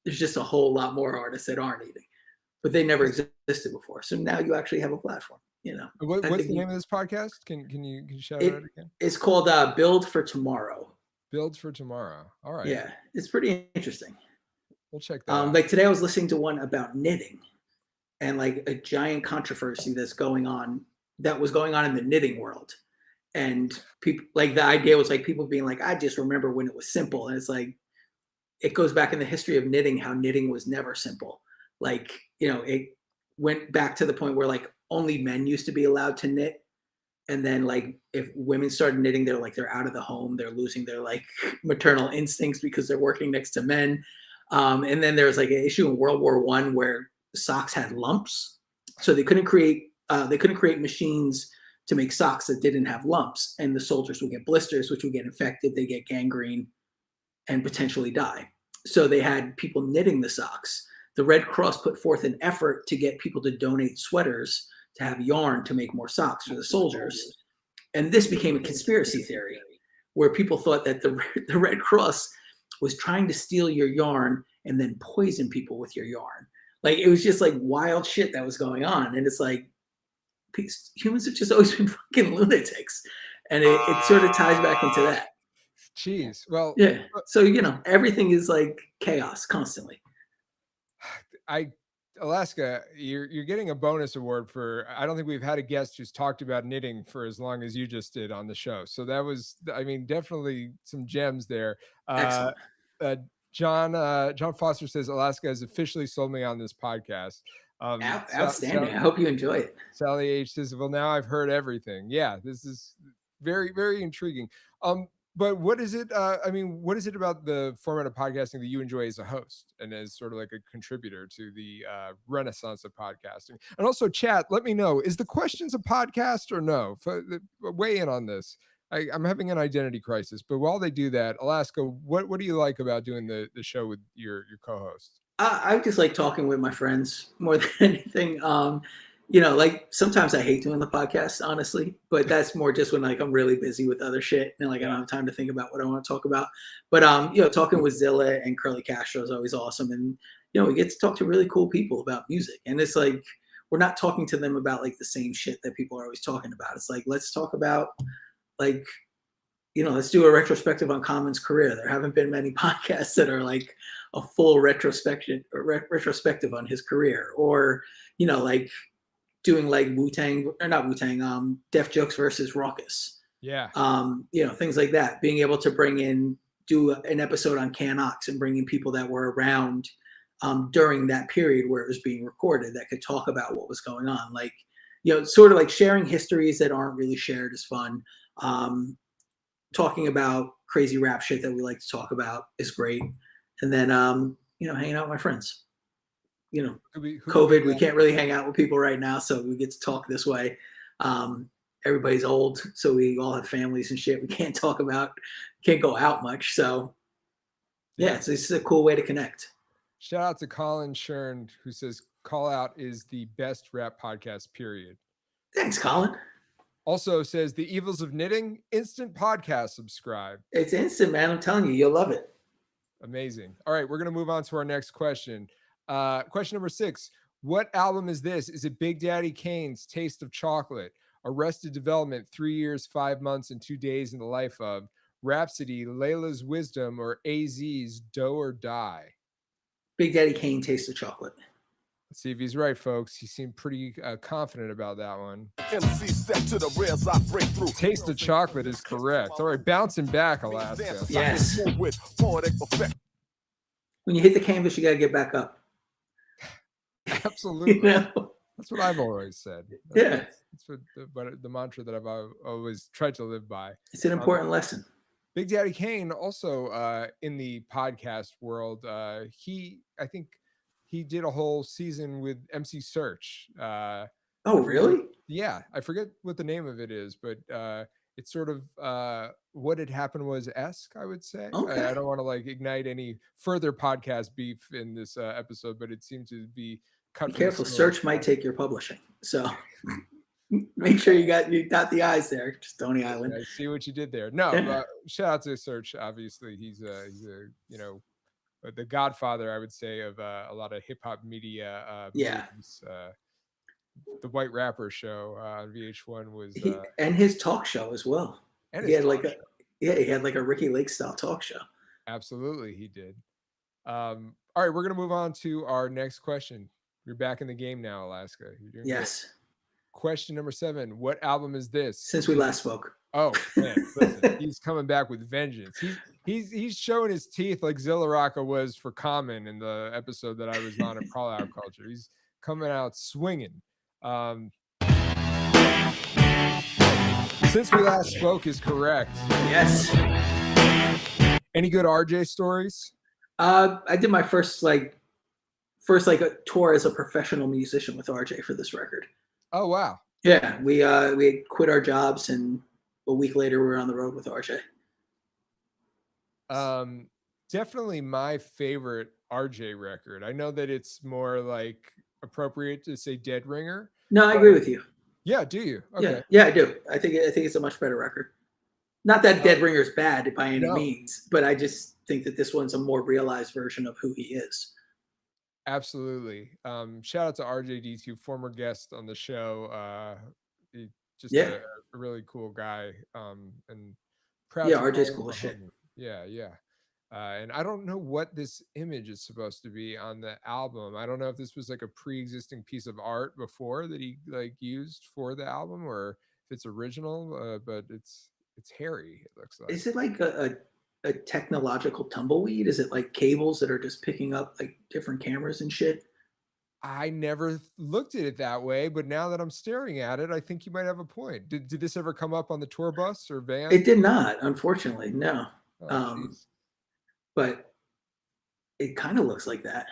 There's just a whole lot more artists that aren't eating, but they never existed before. So now you actually have a platform. What's the name of this podcast? Can you shout it out again? It's called Build for Tomorrow. Build for Tomorrow. All right. Yeah, it's pretty interesting. We'll check that out. Like today I was listening to one about knitting and like a giant controversy that was going on in the knitting world. And people, like the idea was like people being like, I just remember when it was simple. And it's like, it goes back in the history of knitting, how knitting was never simple. Like, it went back to the point where like only men used to be allowed to knit. And then like if women started knitting, they're out of the home, they're losing their like maternal instincts because they're working next to men. And then there was like an issue in World War I where socks had lumps. So they couldn't create machines to make socks that didn't have lumps. And the soldiers would get blisters, which would get infected, they get gangrene and potentially die. So they had people knitting the socks. The Red Cross put forth an effort to get people to donate sweaters to have yarn to make more socks for the soldiers. And this became a conspiracy theory where people thought that the Red Cross was trying to steal your yarn and then poison people with your yarn. Like it was just like wild shit that was going on. And it's like, humans have just always been fucking lunatics. And it sort of ties back into that. Jeez. Well, yeah. So, everything is like chaos constantly. Alaska, you're getting a bonus award for, I don't think we've had a guest who's talked about knitting for as long as you just did on the show. So that was, definitely some gems there. Excellent. John Foster says, Alaska has officially sold me on this podcast. Outstanding. I hope you enjoy it. Sally H says, well, now I've heard everything. Yeah, this is very, very intriguing. But what is it? What is it about the format of podcasting that you enjoy as a host and as sort of like a contributor to the renaissance of podcasting? And also, chat, let me know, is the questions a podcast or no? Weigh in on this. I'm having an identity crisis, but while they do that, Alaska, what do you like about doing the show with your co-host? I just like talking with my friends more than anything. Like sometimes I hate doing the podcast, honestly, but that's more just when like I'm really busy with other shit and like I don't have time to think about what I want to talk about. But talking with Zilla and Curly Castro is always awesome, and we get to talk to really cool people about music, and it's like we're not talking to them about like the same shit that people are always talking about. It's like let's talk about like let's do a retrospective on Common's career. There haven't been many podcasts that are like a full retrospective on his career, or like doing like Wu-Tang, or not Wu-Tang, Def Jokes versus Raucous. Yeah. Things like that. Being able to do an episode on Can Ox and bring in people that were around during that period where it was being recorded that could talk about what was going on. Like, sort of like sharing histories that aren't really shared is fun. Talking about crazy rap shit that we like to talk about is great. And then, hanging out with my friends. COVID, we can't really hang out with people right now, so we get to talk this way. Everybody's old, so we all have families and shit. We can't go out much. So yeah, it's a cool way to connect. Shout out to Colin Shern, who says Call Out is the best rap podcast, period. Thanks, Colin. Also says The Evils of Knitting, instant podcast, subscribe. It's instant, man. I'm telling you, you'll love it. Amazing. All right, we're going to move on to our next question. Question number 6. What album is this? Is it Big Daddy Kane's Taste of Chocolate, Arrested Development, 3 years, 5 months, and 2 days in the life of, Rhapsody, Layla's Wisdom, or AZ's Dough or Die? Big Daddy Kane, Taste of Chocolate. Let's see if he's right, folks. He seemed pretty confident about that one. MC step to the rails, I break through. Taste of Chocolate is correct. All right, bouncing back, Alaska. Yes. When you hit the canvas, you got to get back up. Absolutely. That's what I've always said. That's the mantra that I've always tried to live by. It's an important lesson. Big Daddy Kane also in the podcast world, I think he did a whole season with MC Search. Oh, really? Yeah, I forget what the name of it is, but it's sort of What Had Happened Was esque, I would say. Okay. I don't want to like ignite any further podcast beef in this episode, but it seemed to be cut. Be careful, Search might take your publishing, so make sure you got the eyes there, Stony Island. I see what you did there. No, shout out to Search. Obviously, he's a the godfather, I would say, of a lot of hip hop media. Movies. The White Rapper show on VH1 was, and his talk show as well. And he had like a Ricky Lake style talk show. Absolutely, he did. All right, we're gonna move on to our next question. You're back in the game now, Alaska. You're doing yes. Good. Question number 7. What album is this? Since we last spoke. Oh man, listen, he's coming back with vengeance. He's showing his teeth like Zilla Rocca was for Common in the episode that I was on at Call Out Culture. He's coming out swinging. Since we last spoke is correct. Yes. Any good RJ stories? I did my first a tour as a professional musician with RJ for this record. Oh wow. Yeah, we had quit our jobs, and a week later we were on the road with RJ. Definitely my favorite RJ record. I know that it's more like appropriate to say Dead Ringer. No, I agree with you. Yeah, do you? Okay. Yeah, I do. I think it's a much better record. Not that Dead Ringer is bad by any means, but I just think that this one's a more realized version of who he is. Absolutely. Shout out to RJD2, former guest on the show. Just a really cool guy. And proud. Yeah, RJ's cool as shit. Yeah. And I don't know what this image is supposed to be on the album. I don't know if this was like a pre-existing piece of art before that he like used for the album, or if it's original. But it's hairy. It looks like. Is it like a technological tumbleweed? Is it like cables that are just picking up like different cameras and shit? I never looked at it that way, but now that I'm staring at it, I think you might have a point. Did this ever come up on the tour bus or van? It did not, unfortunately. No. But it kind of looks like that.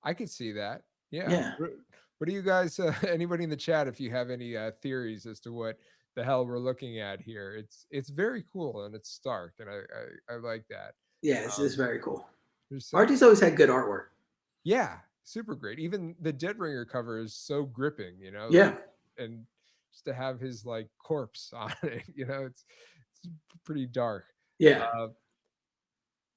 I could see that. Yeah. What do you guys, anybody in the chat, if you have any theories as to what the hell we're looking at here? It's very cool and it's stark, and I like that. Yeah, it's very cool. RJ's always had good artwork. Yeah, super great. Even the Dead Ringer cover is so gripping, Yeah. And just to have his like corpse on it, it's pretty dark. Yeah.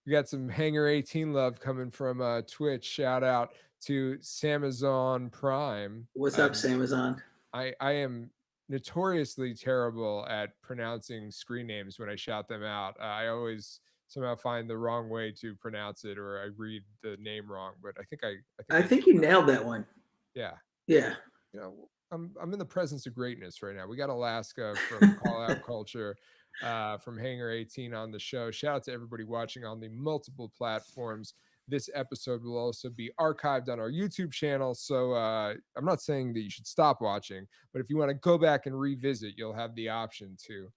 We got some Hangar 18 love coming from Twitch. Shout out to Samazon Prime. What's up, Samazon? I am notoriously terrible at pronouncing screen names when I shout them out. I always somehow find the wrong way to pronounce it, or I read the name wrong. But I think you nailed that one. Yeah. Yeah. I'm in the presence of greatness right now. We got Alaska from Call Out Culture, from Hangar 18 on the show. Shout out to everybody watching on the multiple platforms. This episode will also be archived on our YouTube channel. So I'm not saying that you should stop watching, but if you want to go back and revisit, you'll have the option to.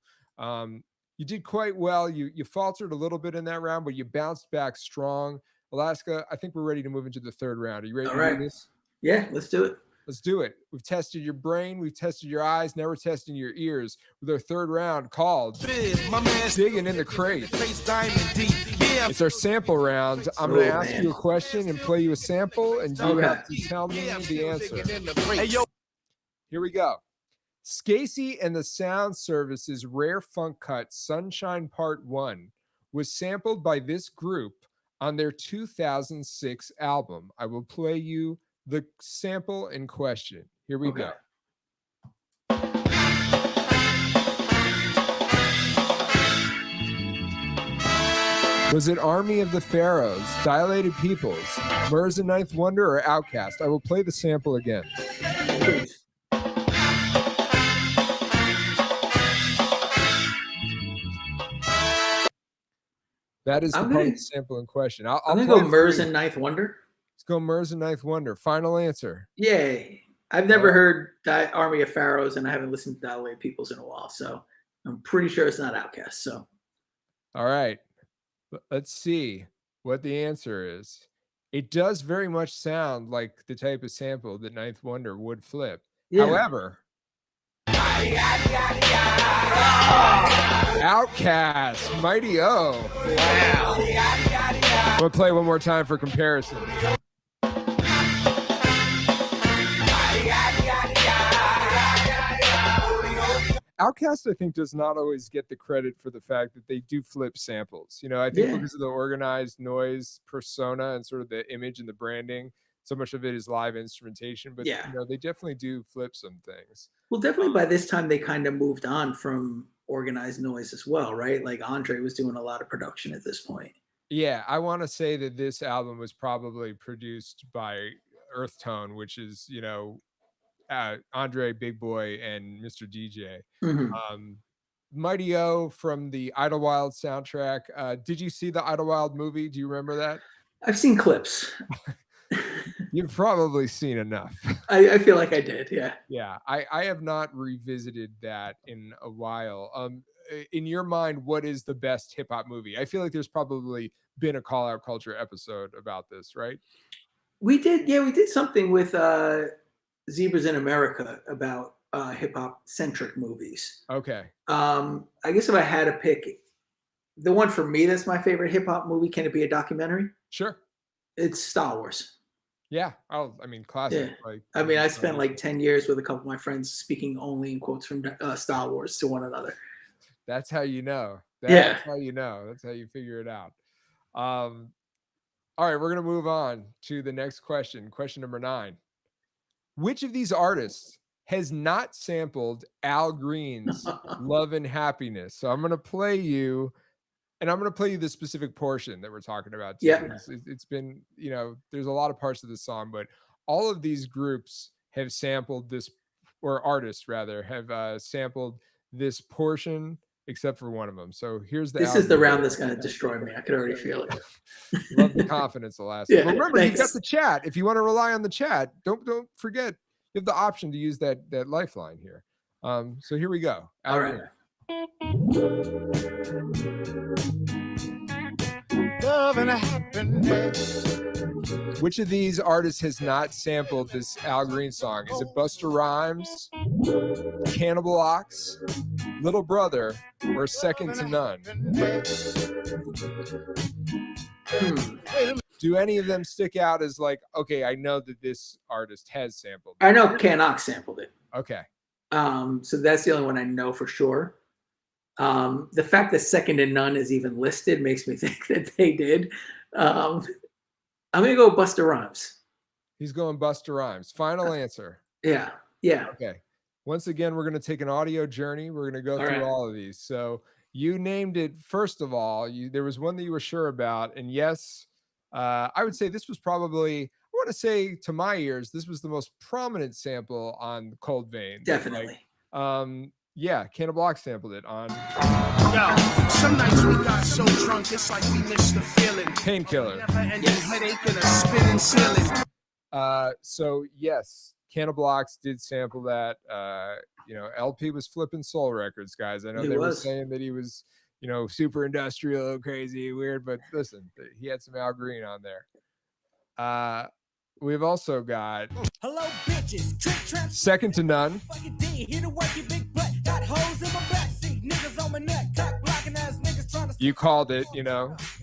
You did quite well. You faltered a little bit in that round, but you bounced back strong. Alaska, I think we're ready to move into the third round. Are you ready All to right. do this? Yeah, let's do it. Let's do it. We've tested your brain. We've tested your eyes. Now we're testing your ears with our third round called Digging in the Crate. It's our sample round. I'm going to ask you a question and play you a sample, and you have to tell me the answer. Here we go. Scasey and the Sound Service's rare funk cut Sunshine Part 1 was sampled by this group on their 2006 album. I will play you the sample in question. Here we go. Was it Army of the Pharaohs, Dilated Peoples, Murs and Ninth Wonder, or Outkast? I will play the sample again. Please. That is the part of the sample in question. I'll I'm play going to go it Murs for you. and Ninth Wonder. Let's go Murs and Ninth Wonder. Final answer. Yay. I've never heard Army of Pharaohs, and I haven't listened to Dilated Peoples in a while, so I'm pretty sure it's not Outkast. So, all right. Let's see what the answer is. It does very much sound like the type of sample that Ninth Wonder would flip. yeah. However, Outkast, Mighty O. Wow. I'm going to play one more time for comparison. Outkast, I think, does not always get the credit for the fact that they do flip samples. You know, I think because of the organized noise persona and sort of the image and the branding, so much of it is live instrumentation, but you know, they definitely do flip some things. Well, definitely by this time they kind of moved on from organized noise as well, right? Like Andre was doing a lot of production at this point. Yeah, I want to say that this album was probably produced by Earth Tone, which is, you know, Andre, Big Boy, and Mr. DJ. Mighty O from the Idlewild soundtrack. Did you see the Idlewild movie? Do you remember that? I've seen clips. You've probably seen enough. I feel like I did, yeah. Yeah, I have not revisited that in a while. In your mind, what is the best hip hop movie? I feel like there's probably been a Call Out Culture episode about this, right? We did something with Zebras in America about hip hop centric movies. Okay. I guess if I had to pick the one for me that's my favorite hip hop movie, can it be a documentary? Sure. It's Star Wars. Yeah. Oh, I mean, classic. Yeah. Like, I mean, I spent like 10 years with a couple of my friends speaking only in quotes from Star Wars to one another. That's how you know. That's how you know. That's how you figure it out. All right, we're going to move on to the next question. Question number 9. Which of these artists has not sampled Al Green's Love and Happiness? So I'm going to play you, and I'm going to play you the specific portion that we're talking about. Too. Yeah. It's been, you know, there's a lot of parts of the song, but all of these groups have sampled this, or artists rather, have sampled this portion, except for one of them. So here's the. This is the round that's going to destroy me. I could already feel it. Love the confidence, Alaska. Yeah, but remember, thanks. you've got the chat. If you want to rely on the chat, don't forget you have the option to use that lifeline here. So here we go. All right. Love and happiness. Which of these artists has not sampled this Al Green song? Is it Busta Rhymes, Cannibal Ox, Little Brother, or Second to None? Do any of them stick out as like, okay, I know that this artist has sampled? I know Can Ox sampled it. Okay. So that's the only one I know for sure. The fact that Second to None is even listed makes me think that they did. I'm going to go Busta Rhymes. He's going Busta Rhymes. Final answer. Yeah. Okay. Once again, we're going to take an audio journey. We're going to go through all of these. So you named it, first of all, there was one that you were sure about. And yes, I would say this was probably, I want to say, to my ears, this was the most prominent sample on Cold Vein. Definitely. Yeah, Can of Block sampled it on Yo, some nights we got so drunk, it's like we missed the feeling. Painkiller. Never-ending headache and a spinning ceiling. So yes, Can of Blocks did sample that. LP was flipping soul records, guys. I know He they were was. saying that he was, super industrial, crazy, weird, but listen, he had some Al Green on there. We've also got Hello, bitches. Trick traps. Second to None. Fucking D. Here to work your big butt. Got hoes in my backseat. Niggas on my neck. Cock blocking ass niggas trying to. You called it,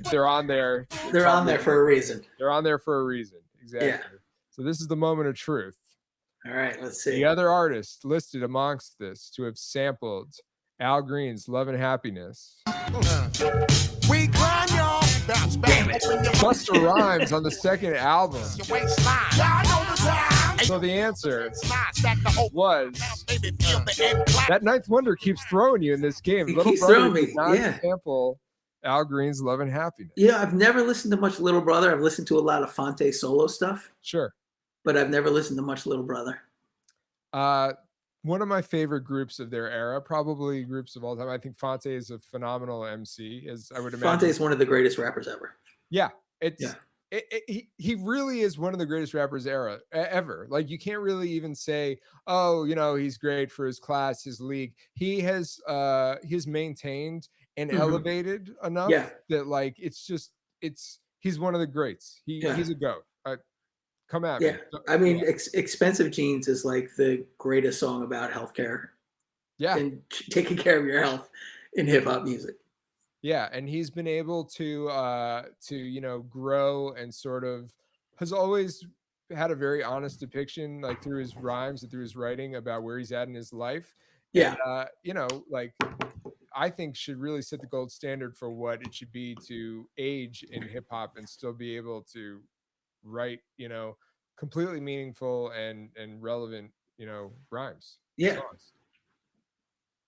they're on there. They're on there for a reason. They're on there for a reason. Exactly. Yeah. So this is the moment of truth. All right, let's see. The other artists listed amongst this to have sampled Al Green's Love and Happiness. We grind, y'all. Bounce back. Busta Rhymes on the second album. So the answer was that Ninth Wonder keeps throwing you in this game. He Little keeps Brother throwing me, did not yeah. sample Al Green's Love and Happiness. Yeah, I've never listened to much Little Brother. I've listened to a lot of Fonte solo stuff, Sure. but I've never listened to much Little Brother. One of my favorite groups of their era, probably groups of all time. I think Fonte is a phenomenal MC, as I would imagine. Fonte is one of the greatest rappers ever. Yeah, Yeah. He really is one of the greatest rappers ever. Like, you can't really even say, oh, he's great for his class, his league. He's maintained and elevated enough that, like, he's one of the greats. He's a GOAT. Come at me. Yeah, I mean, Expensive Jeans is like the greatest song about healthcare. Yeah, and taking care of your health in hip hop music. Yeah, and he's been able to grow and sort of has always had a very honest depiction, like through his rhymes and through his writing, about where he's at in his life. Yeah, and, like, I think should really set the gold standard for what it should be to age in hip hop and still be able to write, completely meaningful and relevant, rhymes. Yeah. Songs.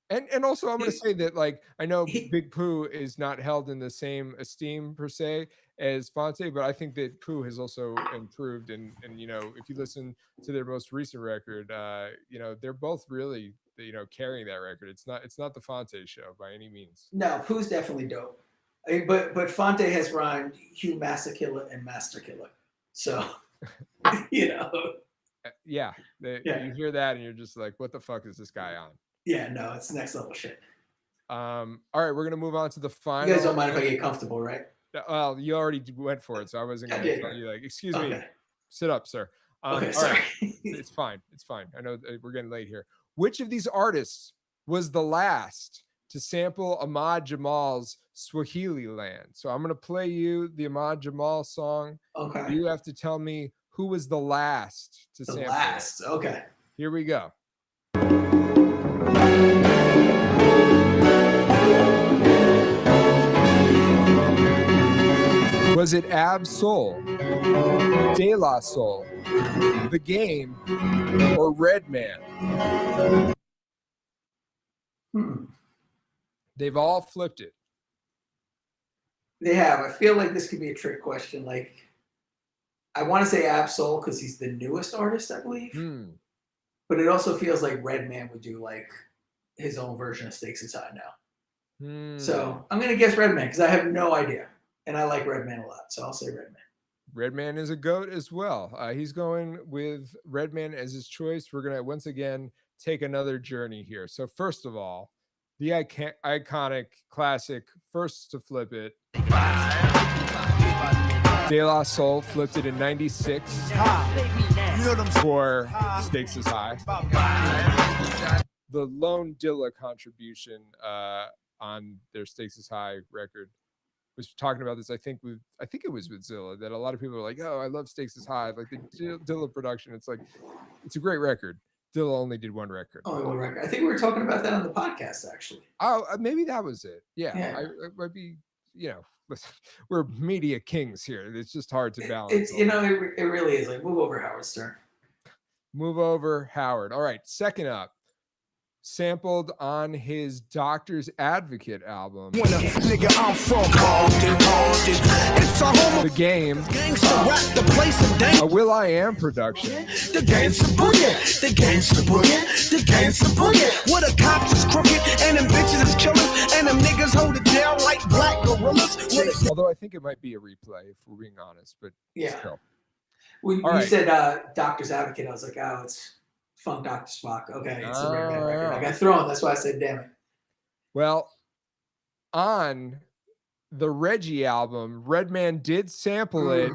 And also I'm going to say that, like, I know Big Pooh is not held in the same esteem per se as Fonte, but I think that Pooh has also improved. And if you listen to their most recent record, they're both really, carrying that record. It's not the Fonte show by any means. No, Pooh's definitely dope. But Fonte has rhymed Hugh Masterkiller and Master Killer. So, Yeah, you hear that and you're just like, what the fuck is this guy on? Yeah, no, it's next level shit. All right, we're gonna move on to the final. You guys don't mind if I get comfortable, right? Well, you already went for it, so I wasn't gonna tell you, like, excuse me, sit up, sir. Okay, sorry. Right. It's fine. I know we're getting late here. Which of these artists was the last to sample Ahmad Jamal's Swahili Land? So I'm gonna play you the Ahmad Jamal song. Okay. You have to tell me who was the last to sample. Last. It. Okay. Here we go. Was it Ab Soul, De La Soul, The Game, or Redman? They've all flipped it. They have. I feel like this could be a trick question. Like, I want to say Ab Soul because he's the newest artist, I believe. But it also feels like Redman would do like his own version of Stakes is High now. So I'm gonna guess Redman because I have no idea, and I like Redman a lot, so I'll say Redman. Redman is a GOAT as well. He's going with Redman as his choice. We're gonna once again take another journey here. So first of all, the iconic classic first to flip it, De La Soul flipped it in '96 for Stakes is High. The Lone Dilla contribution on their Stakes is High record was talking about this. I think it was with Zilla, that a lot of people are like, oh, I love Stakes is High, like the Dilla production. It's like, it's a great record. Dilla only did one record. Only one record. I think we were talking about that on the podcast, actually. Oh, maybe that was it. Yeah. I might be, listen, we're media kings here. It's just hard to balance. It's it really is. Like, move over, Howard Stern. Move over, Howard. All right, second up. sampled on his Doctor's Advocate album, When a nigga I'm from Compton. It's a home The Game, gangster rap, the place of danger. a Will I Am production, The gangster boogie, the gangster boogie, the gangster boogie. Where the cops is crooked and them bitches is killers and them niggas hold it down like black gorillas. Where the- although I think it might be a replay if we're being honest, but Yeah. still. When All you right. said Doctor's Advocate, I was like, oh, it's Funk Dr. Spock. Okay, it's a Redman Oh, record. yeah. I got thrown. That's why I said, damn it. Well, on the Reggie album, Redman did sample it,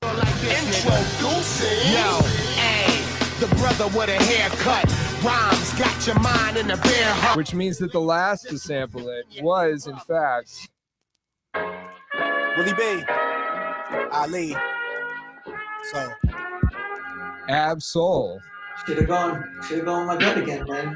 Introducing. Yo, hey, the brother with a haircut. Rhymes got your mind in a bear hut. which means that the last to sample it was, in fact, Willie B. Ali. So. Ab Soul. Should have gone my gut again, man.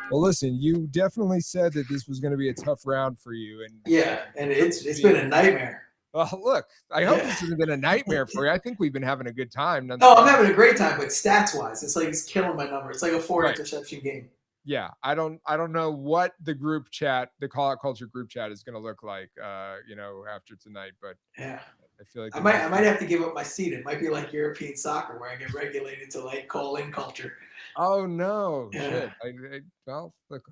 Well, listen, you definitely said that this was going to be a tough round for you, and Yeah, and it's been a nightmare. well, look, I hope Yeah. this hasn't been a nightmare for you. I think we've been having a good time. No, I'm nonetheless. having a great time, but stats wise, it's like it's killing my number. It's like a 4 Right. interception game. Yeah, I don't know what the group chat, the Call Out Culture group chat, is going to look like, after tonight. But Yeah. I feel like I might have to give up my seat. It might be like European soccer where I get regulated to like call in culture. Oh no, Yeah. shit! Well, look,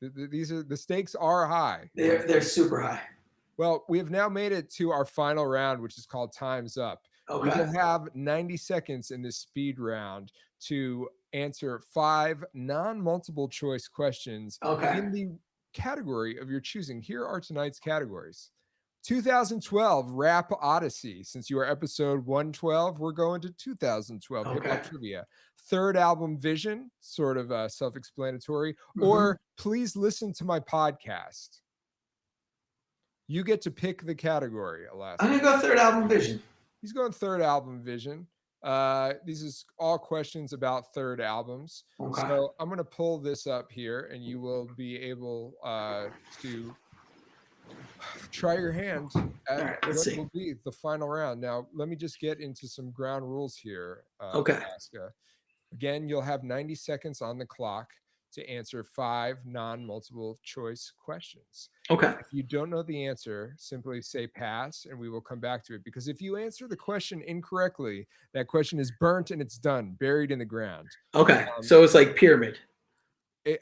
these are the stakes are high. They're super high. Well, we have now made it to our final round, which is called Time's Up. We Okay. will have 90 seconds in this speed round to answer 5 non-multiple choice questions Okay. in the category of your choosing. Here are tonight's categories. 2012 Rap Odyssey. Since you are episode 112, we're going to 2012 hip hop Okay. trivia. Third album Vision, sort of self-explanatory, Mhm. or please listen to my podcast. You get to pick the category, Alaska. I'm gonna go third album Vision. He's going third album Vision. These is all questions about third albums. Okay. So I'm going to pull this up here and you will be able to try your hand at All right, what let's see. will be the final round. Now, let me just get into some ground rules here, Okay. Alaska. Again, you'll have 90 seconds on the clock to answer 5 non-multiple choice questions. Okay. If you don't know the answer, simply say pass and we will come back to it. Because if you answer the question incorrectly, that question is burnt and it's done, buried in the ground. Okay. So it's like pyramid.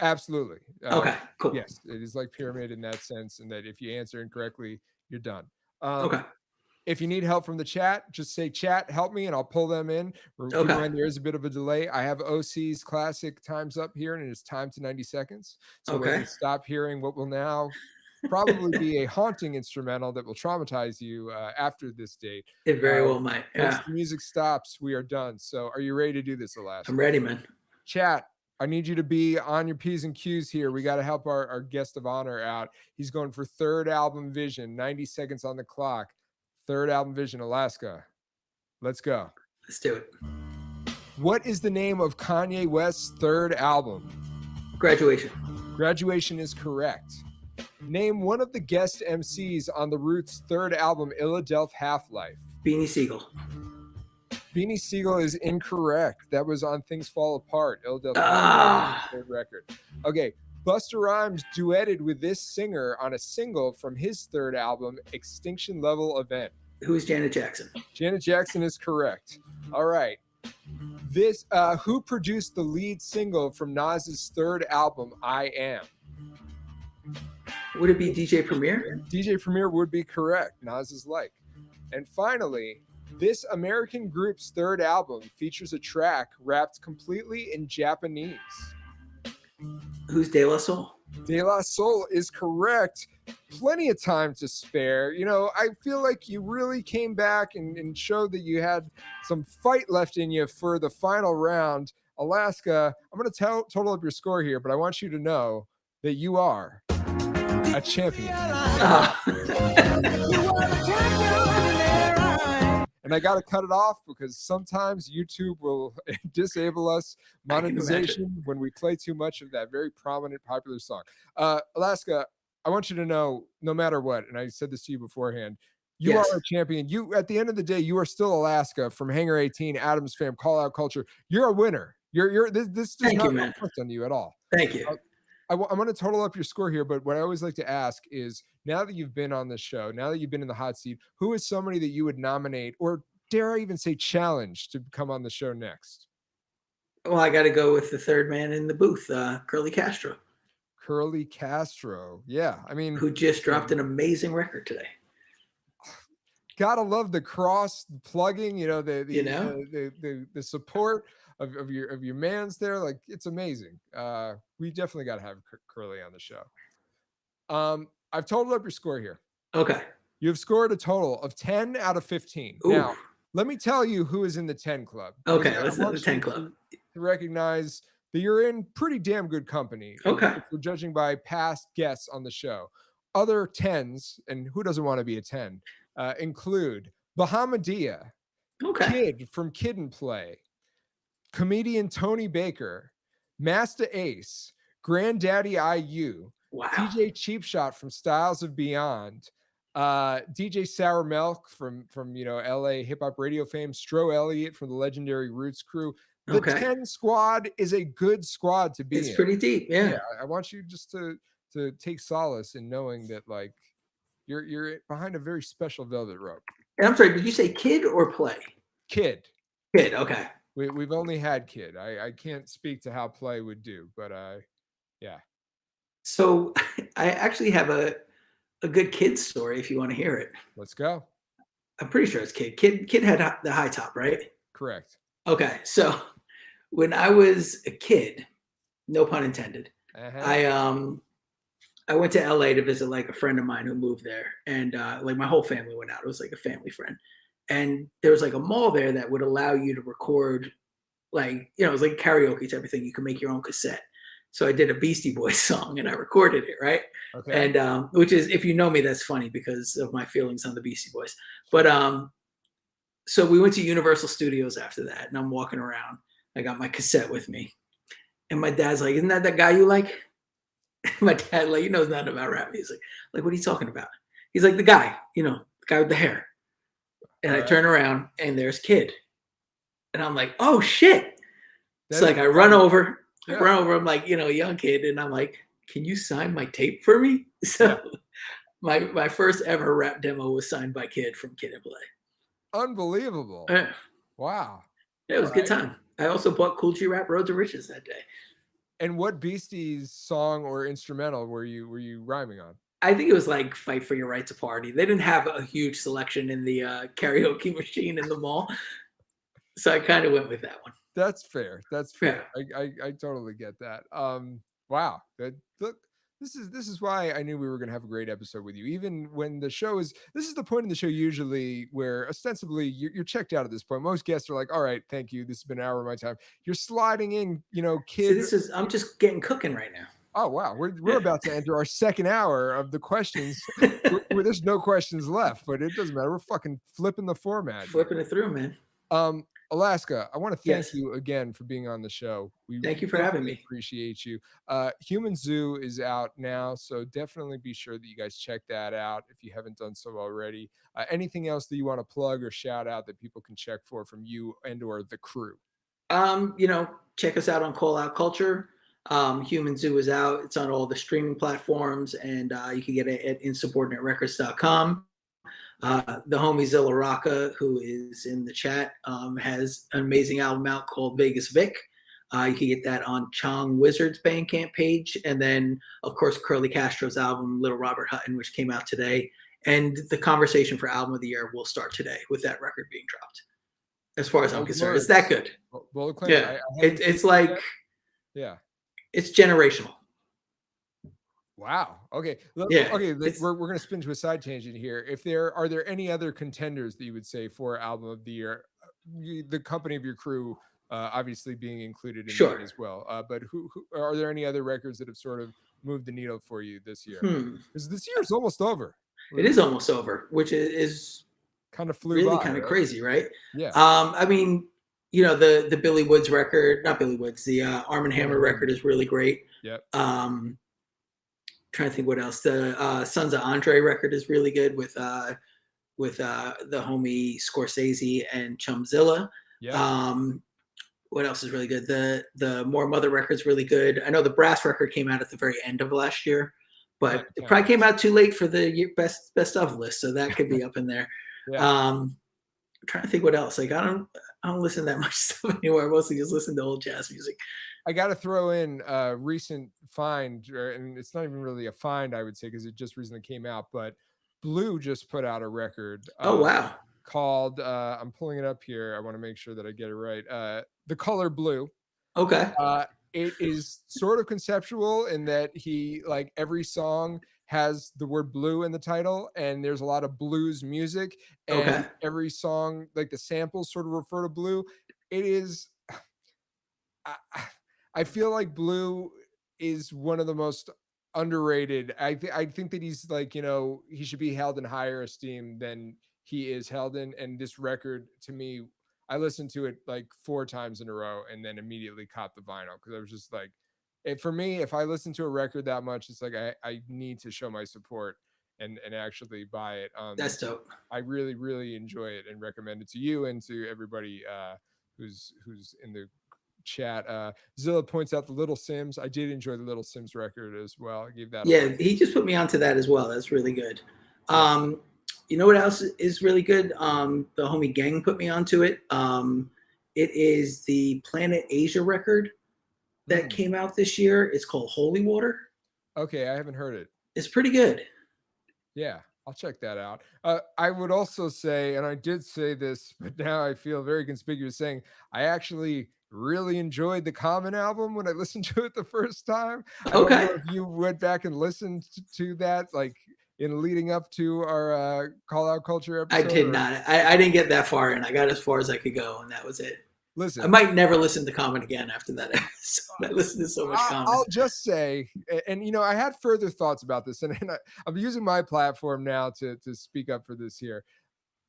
Absolutely. Okay. Cool. Yes, it is like pyramid in that sense, and that if you answer incorrectly, you're done. Okay. If you need help from the chat, just say chat, help me, and I'll pull them in. Keep in Okay. mind there is a bit of a delay. I have OC's classic Time's Up here, and it is time to 90 seconds. So when Okay. you stop hearing what will now probably be a haunting instrumental that will traumatize you after this date. It very well might. Once Yeah. the music stops, we are done. So are you ready to do this, Alaska? I'm ready, man. Chat, I need you to be on your P's and Q's here. We got to help our guest of honor out. He's going for third album Vision, 90 seconds on the clock. Third album Vision, Alaska. Let's go. Let's do it. What is the name of Kanye West's third album? Graduation. Graduation is correct. Name one of the guest MCs on The Roots' third album, Illadelph Half-Life. Beanie Siegel. Beanie Siegel is incorrect. That was on Things Fall Apart. Illadelph Ah. third record. Okay. Busta Rhymes duetted with this singer on a single from his third album, Extinction Level Event. Who's Janet Jackson? Janet Jackson is correct. All right. This who produced the lead single from Nas's third album, I Am? Would it be DJ Premier? DJ Premier would be correct. Nas is like. And finally, this American group's third album features a track rapped completely in Japanese. Who's De La Soul? De La Soul is correct. Plenty of time to spare. You know, I feel like you really came back and showed that you had some fight left in you for the final round. Alaska, I'm going to total up your score here, but I want you to know that you are a champion. And I got to cut it off because sometimes YouTube will disable us monetization when we play too much of that very prominent, popular song. Alaska, I want you to know, no matter what, and I said this to you beforehand, you Yes. are a champion. You, at the end of the day, you are still Alaska from Hangar 18, Adams Fam, Call Out Culture. You're a winner. This does Thank not you, man. reflect on you at all. Thank you. I'm going to total up your score here, but what I always like to ask is, now that you've been on this show, now that you've been in the hot seat, who is somebody that you would nominate, or dare I even say challenge, to come on the show next? Well, I got to go with the third man in the booth, Curly Castro, Curly Castro. Yeah. I mean, who just dropped an amazing record today. gotta love the cross plugging, You know? the support of your mans there. Like, it's amazing. We definitely got to have Curly on the show. I've totaled up your score here. Okay. You've scored a total of 10 out of 15. Ooh. Now, let me tell you who is in the 10 club. Okay, I let's do want the 10 you club. to recognize that you're in pretty damn good company. Okay. If we're judging by past guests on the show. Other 10s, and who doesn't want to be a 10, include Bahamadia, Okay. Kid from Kid and Play, comedian Tony Baker, Master Ace, Granddaddy IU, Wow. DJ Cheap Shot from Styles of Beyond, DJ Sour Milk from LA hip hop radio fame, Stro Elliott from the legendary Roots crew. The Okay. 10 squad is a good squad to be It's in. pretty deep. Yeah. I want you just to take solace in knowing that, like, you're behind a very special velvet rope. And I'm sorry, did you say Kid or Play? Kid. Kid. Okay. We've only had Kid. I can't speak to how Play would do, but yeah. So I actually have a good Kid story if you want to hear it. Let's go. I'm pretty sure it's Kid. Kid had the high top, right? Correct. Okay. So when I was a kid, no pun intended, I went to LA to visit like a friend of mine who moved there, and like my whole family went out. It was like a family friend, and there was like a mall there that would allow you to record, like, it was like karaoke type of thing. You can make your own cassette. So I did a Beastie Boys song and I recorded it, right? Okay. And which is, if you know me, that's funny because of my feelings on the Beastie Boys. But so we went to Universal Studios after that, and I'm walking around. I got my cassette with me, and my dad's like, "Isn't that guy you like?" My dad, like, he knows nothing about rap music. Like, what are you talking about? He's like, the guy with the hair. And I turn around and there's Kid. And I'm like, oh shit. It's like I run over. I'm like, young kid. And I'm like, can you sign my tape for me? So my first ever rap demo was signed by Kid from Kid and Play. Unbelievable. Yeah. Wow. Yeah, it was a good time. I also bought Cool G Rap Road to Riches that day. And what Beasties song or instrumental were you rhyming on? I think it was like Fight for Your Right to Party. They didn't have a huge selection in the karaoke machine in the mall. So I kind of went with that one. That's fair. That's fair. Yeah. I totally get that. Wow. Look, this is why I knew we were going to have a great episode with you. Even when this is the point in the show usually where ostensibly you're checked out at this point. Most guests are like, all right, thank you. This has been an hour of my time. You're sliding in, Kid. So I'm just getting cooking right now. Oh, wow. We're about to enter our second hour of the questions where there's no questions left, but it doesn't matter. We're fucking flipping the format. Flipping it through, man. Alaska, I want to thank you again for being on the show. Thank you for having me. Appreciate you. Human Zoo is out now, so definitely be sure that you guys check that out if you haven't done so already. Anything else that you want to plug or shout out that people can check for from you and or the crew? Check us out on Call Out Culture. Human Zoo is out. It's on all the streaming platforms, and you can get it at insubordinaterecords.com. The homie Zilla Rocca, who is in the chat, has an amazing album out called Vegas Vic. You can get that on Chong Wizard's Bandcamp page. And then, of course, Curly Castro's album, Little Robert Hutton, which came out today. And the conversation for Album of the Year will start today with that record being dropped. As far as I'm concerned, it's that good. Well, yeah, it's like, yeah, it's generational. Wow. Okay. Yeah. Okay. We're going to spin to a side tangent here. Are there any other contenders that you would say for Album of the Year? The company of your crew, obviously being included in that as well. But who are there any other records that have sort of moved the needle for you this year? Because this year is almost over. It is almost over, which is kind of flew really by, kind of crazy, right? Yeah. I mean, the Billy Woods record, not Billy Woods, the Arm & Hammer record is really great. Yep. Trying to think what else. The Sons of Andre record is really good with the homie Scorsese and Chumzilla. Yeah. what else is really good? The More Mother record's really good. I know the Brass record came out at the very end of last year, but it probably came out too late for the best of list, so that could be up in there. Yeah. I'm trying to think what else. Like I don't listen to that much stuff anymore. I mostly just listen to old jazz music. I got to throw in a recent find, and it's not even really a find, I would say, because it just recently came out. But Blue just put out a record. Oh wow! Called I'm pulling it up here. I want to make sure that I get it right. The Color Blue. Okay. It is sort of conceptual in that he, like, every song has the word blue in the title, and there's a lot of blues music, and Okay. every song, like the samples sort of refer to blue. It is I, I feel like Blue is one of the most underrated. I think that he's, like, he should be held in higher esteem than he is held in. And this record, to me, I listened to it like 4 times in a row and then immediately caught the vinyl because I was just like, for me, if I listen to a record that much, it's like I need to show my support and actually buy it. That's dope. I really, really enjoy it and recommend it to you and to everybody who's in the chat. Zilla points out the Little Sims. I did enjoy the Little Sims record as well. I gave that he just put me onto that as well. That's really good. You know what else is really good? The homie Gang put me onto it. It is the Planet Asia record that came out this year. It's called Holy Water. Okay, I haven't heard it. It's pretty good. Yeah, I'll check that out. I would also say, and I did say this, but now I feel very conspicuous saying, I actually really enjoyed the Common album when I listened to it the first time. I don't know if you went back and listened to that, like, in leading up to our Call Out Culture episode. I did not. I didn't get that far in. I got as far as I could go, and that was it. Listen, I might never listen to Common again after that episode. I listened to so much Common. I'll just say, and I had further thoughts about this, and I'm using my platform now to speak up for this here.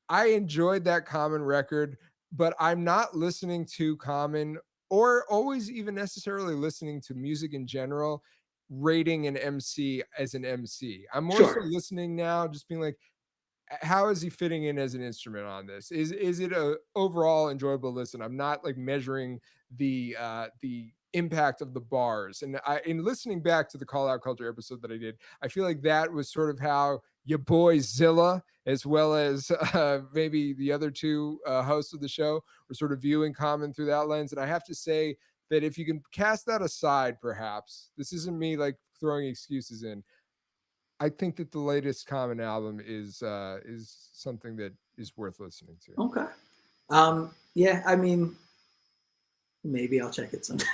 I enjoyed that Common record, but I'm not listening to Common or always even necessarily listening to music in general, rating an MC as an MC. I'm more so listening now, just being like, how is he fitting in as an instrument on this? Is it a overall enjoyable listen? I'm not like measuring the impact of the bars. And in listening back to the Call Out Culture episode that I did, I feel like that was sort of how your boy Zilla, as well as maybe the other two hosts of the show, were sort of viewing Common through that lens. And I have to say that if you can cast that aside, perhaps, this isn't me like throwing excuses in, I think that the latest Common album is something that is worth listening to. Okay. Yeah, I mean, maybe I'll check it sometime.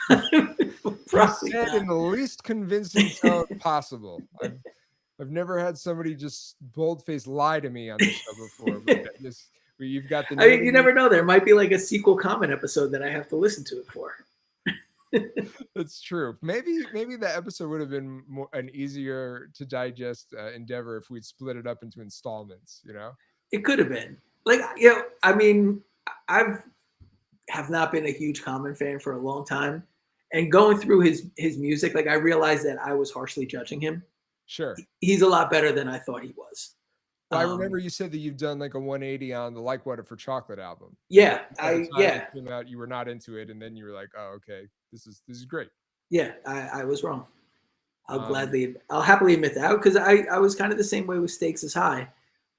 Probably in the least convincing tone possible. I've never had somebody just bold-faced lie to me on the show before. But you've got the. I mean, you never know. There might be like a sequel Common episode that I have to listen to it for. That's true. Maybe the episode would have been an easier to digest endeavor if we'd split it up into installments. It could have been. Like, I mean, have not been a huge Common fan for a long time, and going through his music, like, I realized that I was harshly judging him. Sure, he's a lot better than I thought he was. Well, I remember you said that you've done like a 180 on the Like Water for Chocolate album. Yeah, it came out, you were not into it, and then you were like, "Oh, okay, this is great." Yeah, I was wrong. I'll happily admit that, because I was kind of the same way with Stakes is High.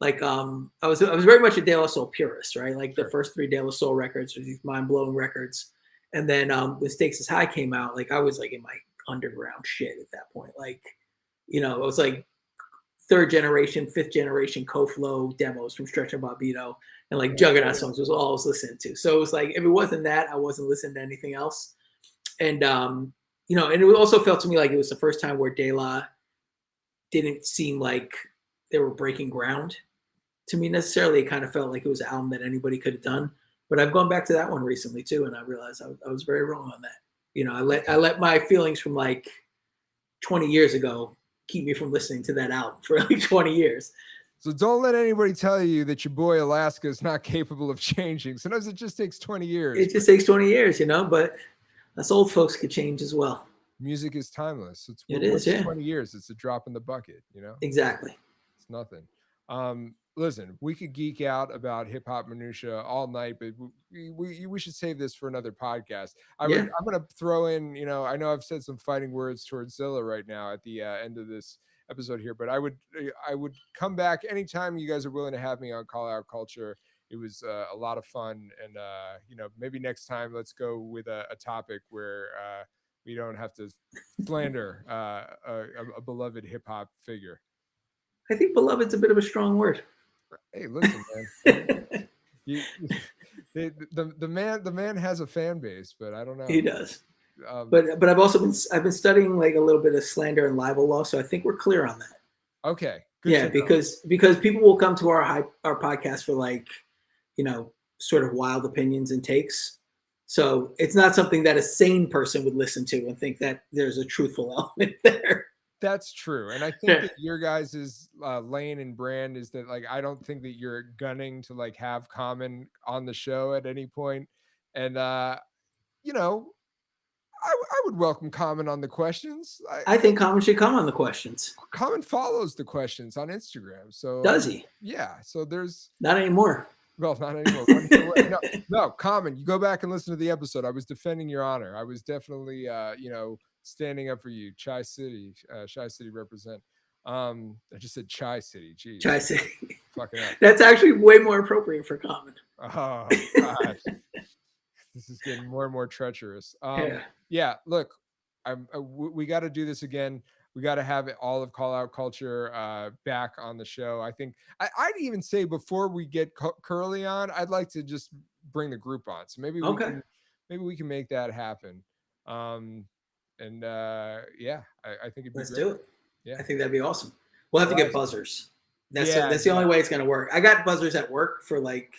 Like, I was very much a De La Soul purist, right? Like the first 3 De La Soul records were these mind-blowing records, and then when Stakes is High came out, like I was like in my underground shit at that point. Like, it was like 3rd generation, 5th generation co-flow demos from Stretch and Bobbito, and like Juggernaut songs was all I was listening to. So it was like, if it wasn't that, I wasn't listening to anything else. And and it also felt to me like it was the first time where De La didn't seem like they were breaking ground to me necessarily. It kind of felt like it was an album that anybody could have done. But I've gone back to that one recently too, and I realized I was very wrong on that. I let my feelings from like 20 years ago keep me from listening to that album for like 20 years. So don't let anybody tell you that your boy Alaska is not capable of changing. Sometimes it just takes 20 years. It just takes 20 years, but us old folks could change as well. Music is timeless. It is, yeah. 20 years. It's a drop in the bucket, Exactly. It's nothing. listen, we could geek out about hip hop minutia all night, but we should save this for another podcast. I'm gonna throw in, I know I've said some fighting words towards Zilla right now at the end of this episode here, but I would come back anytime you guys are willing to have me on Call Out Culture. It was a lot of fun, and maybe next time let's go with a topic where we don't have to slander a beloved hip hop figure. I think beloved's a bit of a strong word. Hey, listen, man. The man has a fan base, but I don't know. He does. But I've also been studying like a little bit of slander and libel law, so I think we're clear on that. Okay. Good because people will come to our podcast for like, sort of wild opinions and takes. So it's not something that a sane person would listen to and think that there's a truthful element there. That's true. And I think that your guys' lane and brand is that, like, I don't think that you're gunning to like have Common on the show at any point. And I would welcome Common on the questions. I think Common should come on the questions. Common follows the questions on Instagram. So does he? Yeah. So there's not anymore. Well, not anymore. No, Common, you go back and listen to the episode. I was defending your honor. I was definitely standing up for you. Chi City represent. I just said Chi City. Geez. Chi City. Fucking up. That's actually way more appropriate for Common. Oh gosh. This is getting more and more treacherous. Yeah, look, we got to do this again. We got to have all of Call Out Culture back on the show. I think I'd even say before we get Curly on, I'd like to just bring the group on. So maybe we can make that happen. I think it'd be Let's great. do it. Yeah, I think that'd be awesome. We'll have to get buzzers. That's the only way it's gonna work. I got buzzers at work for like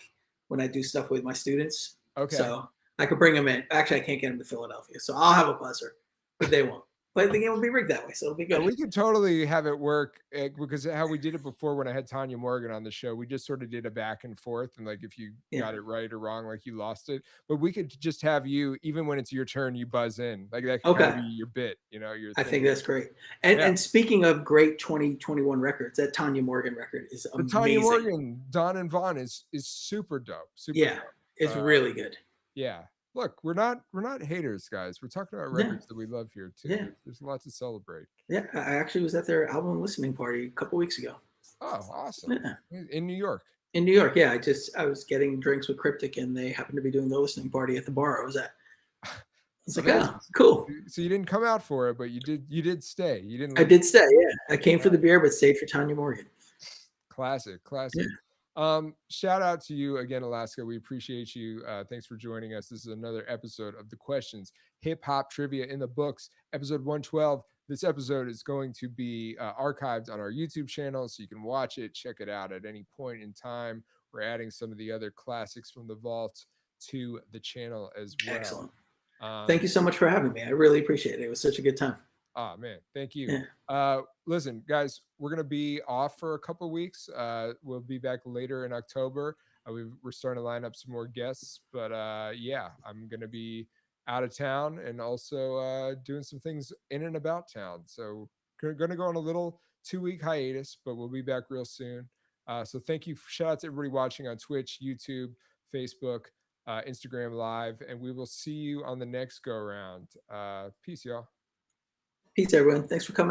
when I do stuff with my students. Okay. So I could bring them in. Actually, I can't get them to Philadelphia, so I'll have a buzzer, but they won't. But the game will be rigged that way, so it'll be good. We could totally have it work because how we did it before when I had Tanya Morgan on the show, we just sort of did a back and forth, and like if you got it right or wrong, like you lost it. But we could just have you, even when it's your turn, you buzz in. Like that could kind of be your bit, your I thing. think that's great. And speaking of great 2021 records, that Tanya Morgan record is amazing. Tanya Morgan, Don and Vaughn is super dope. Super dope. It's really good. Yeah. Look, we're not haters, guys. We're talking about records that we love here too. Yeah. There's lots to celebrate. Yeah, I actually was at their album listening party a couple weeks ago. Oh, awesome. Yeah. In New York. In New York, yeah. I was getting drinks with Cryptic, and they happened to be doing the listening party at the bar I was at. It's like, oh, cool. So you didn't come out for it, but you did stay. You didn't. I did stay. Yeah, I came for the beer, but stayed for Tanya Morgan. Classic. Yeah. Shout out to you again, Alaska. We appreciate you. Thanks for joining us. This is another episode of The Questions, Hip Hop Trivia in the Books, episode 112. This episode is going to be archived on our YouTube channel, so you can watch it, check it out at any point in time. We're adding some of the other classics from the vault to the channel as well. Excellent. Thank you so much for having me. I really appreciate it. It was such a good time. Oh man, thank you. Yeah. Listen, guys, we're gonna be off for a couple of weeks. We'll be back later in October. We're starting to line up some more guests, but I'm gonna be out of town and also doing some things in and about town. So gonna go on a little 2-week hiatus, but we'll be back real soon. So thank you. Shout out to everybody watching on Twitch, YouTube, Facebook, Instagram Live, and we will see you on the next go around. Peace, y'all. Peace, everyone. Thanks for coming.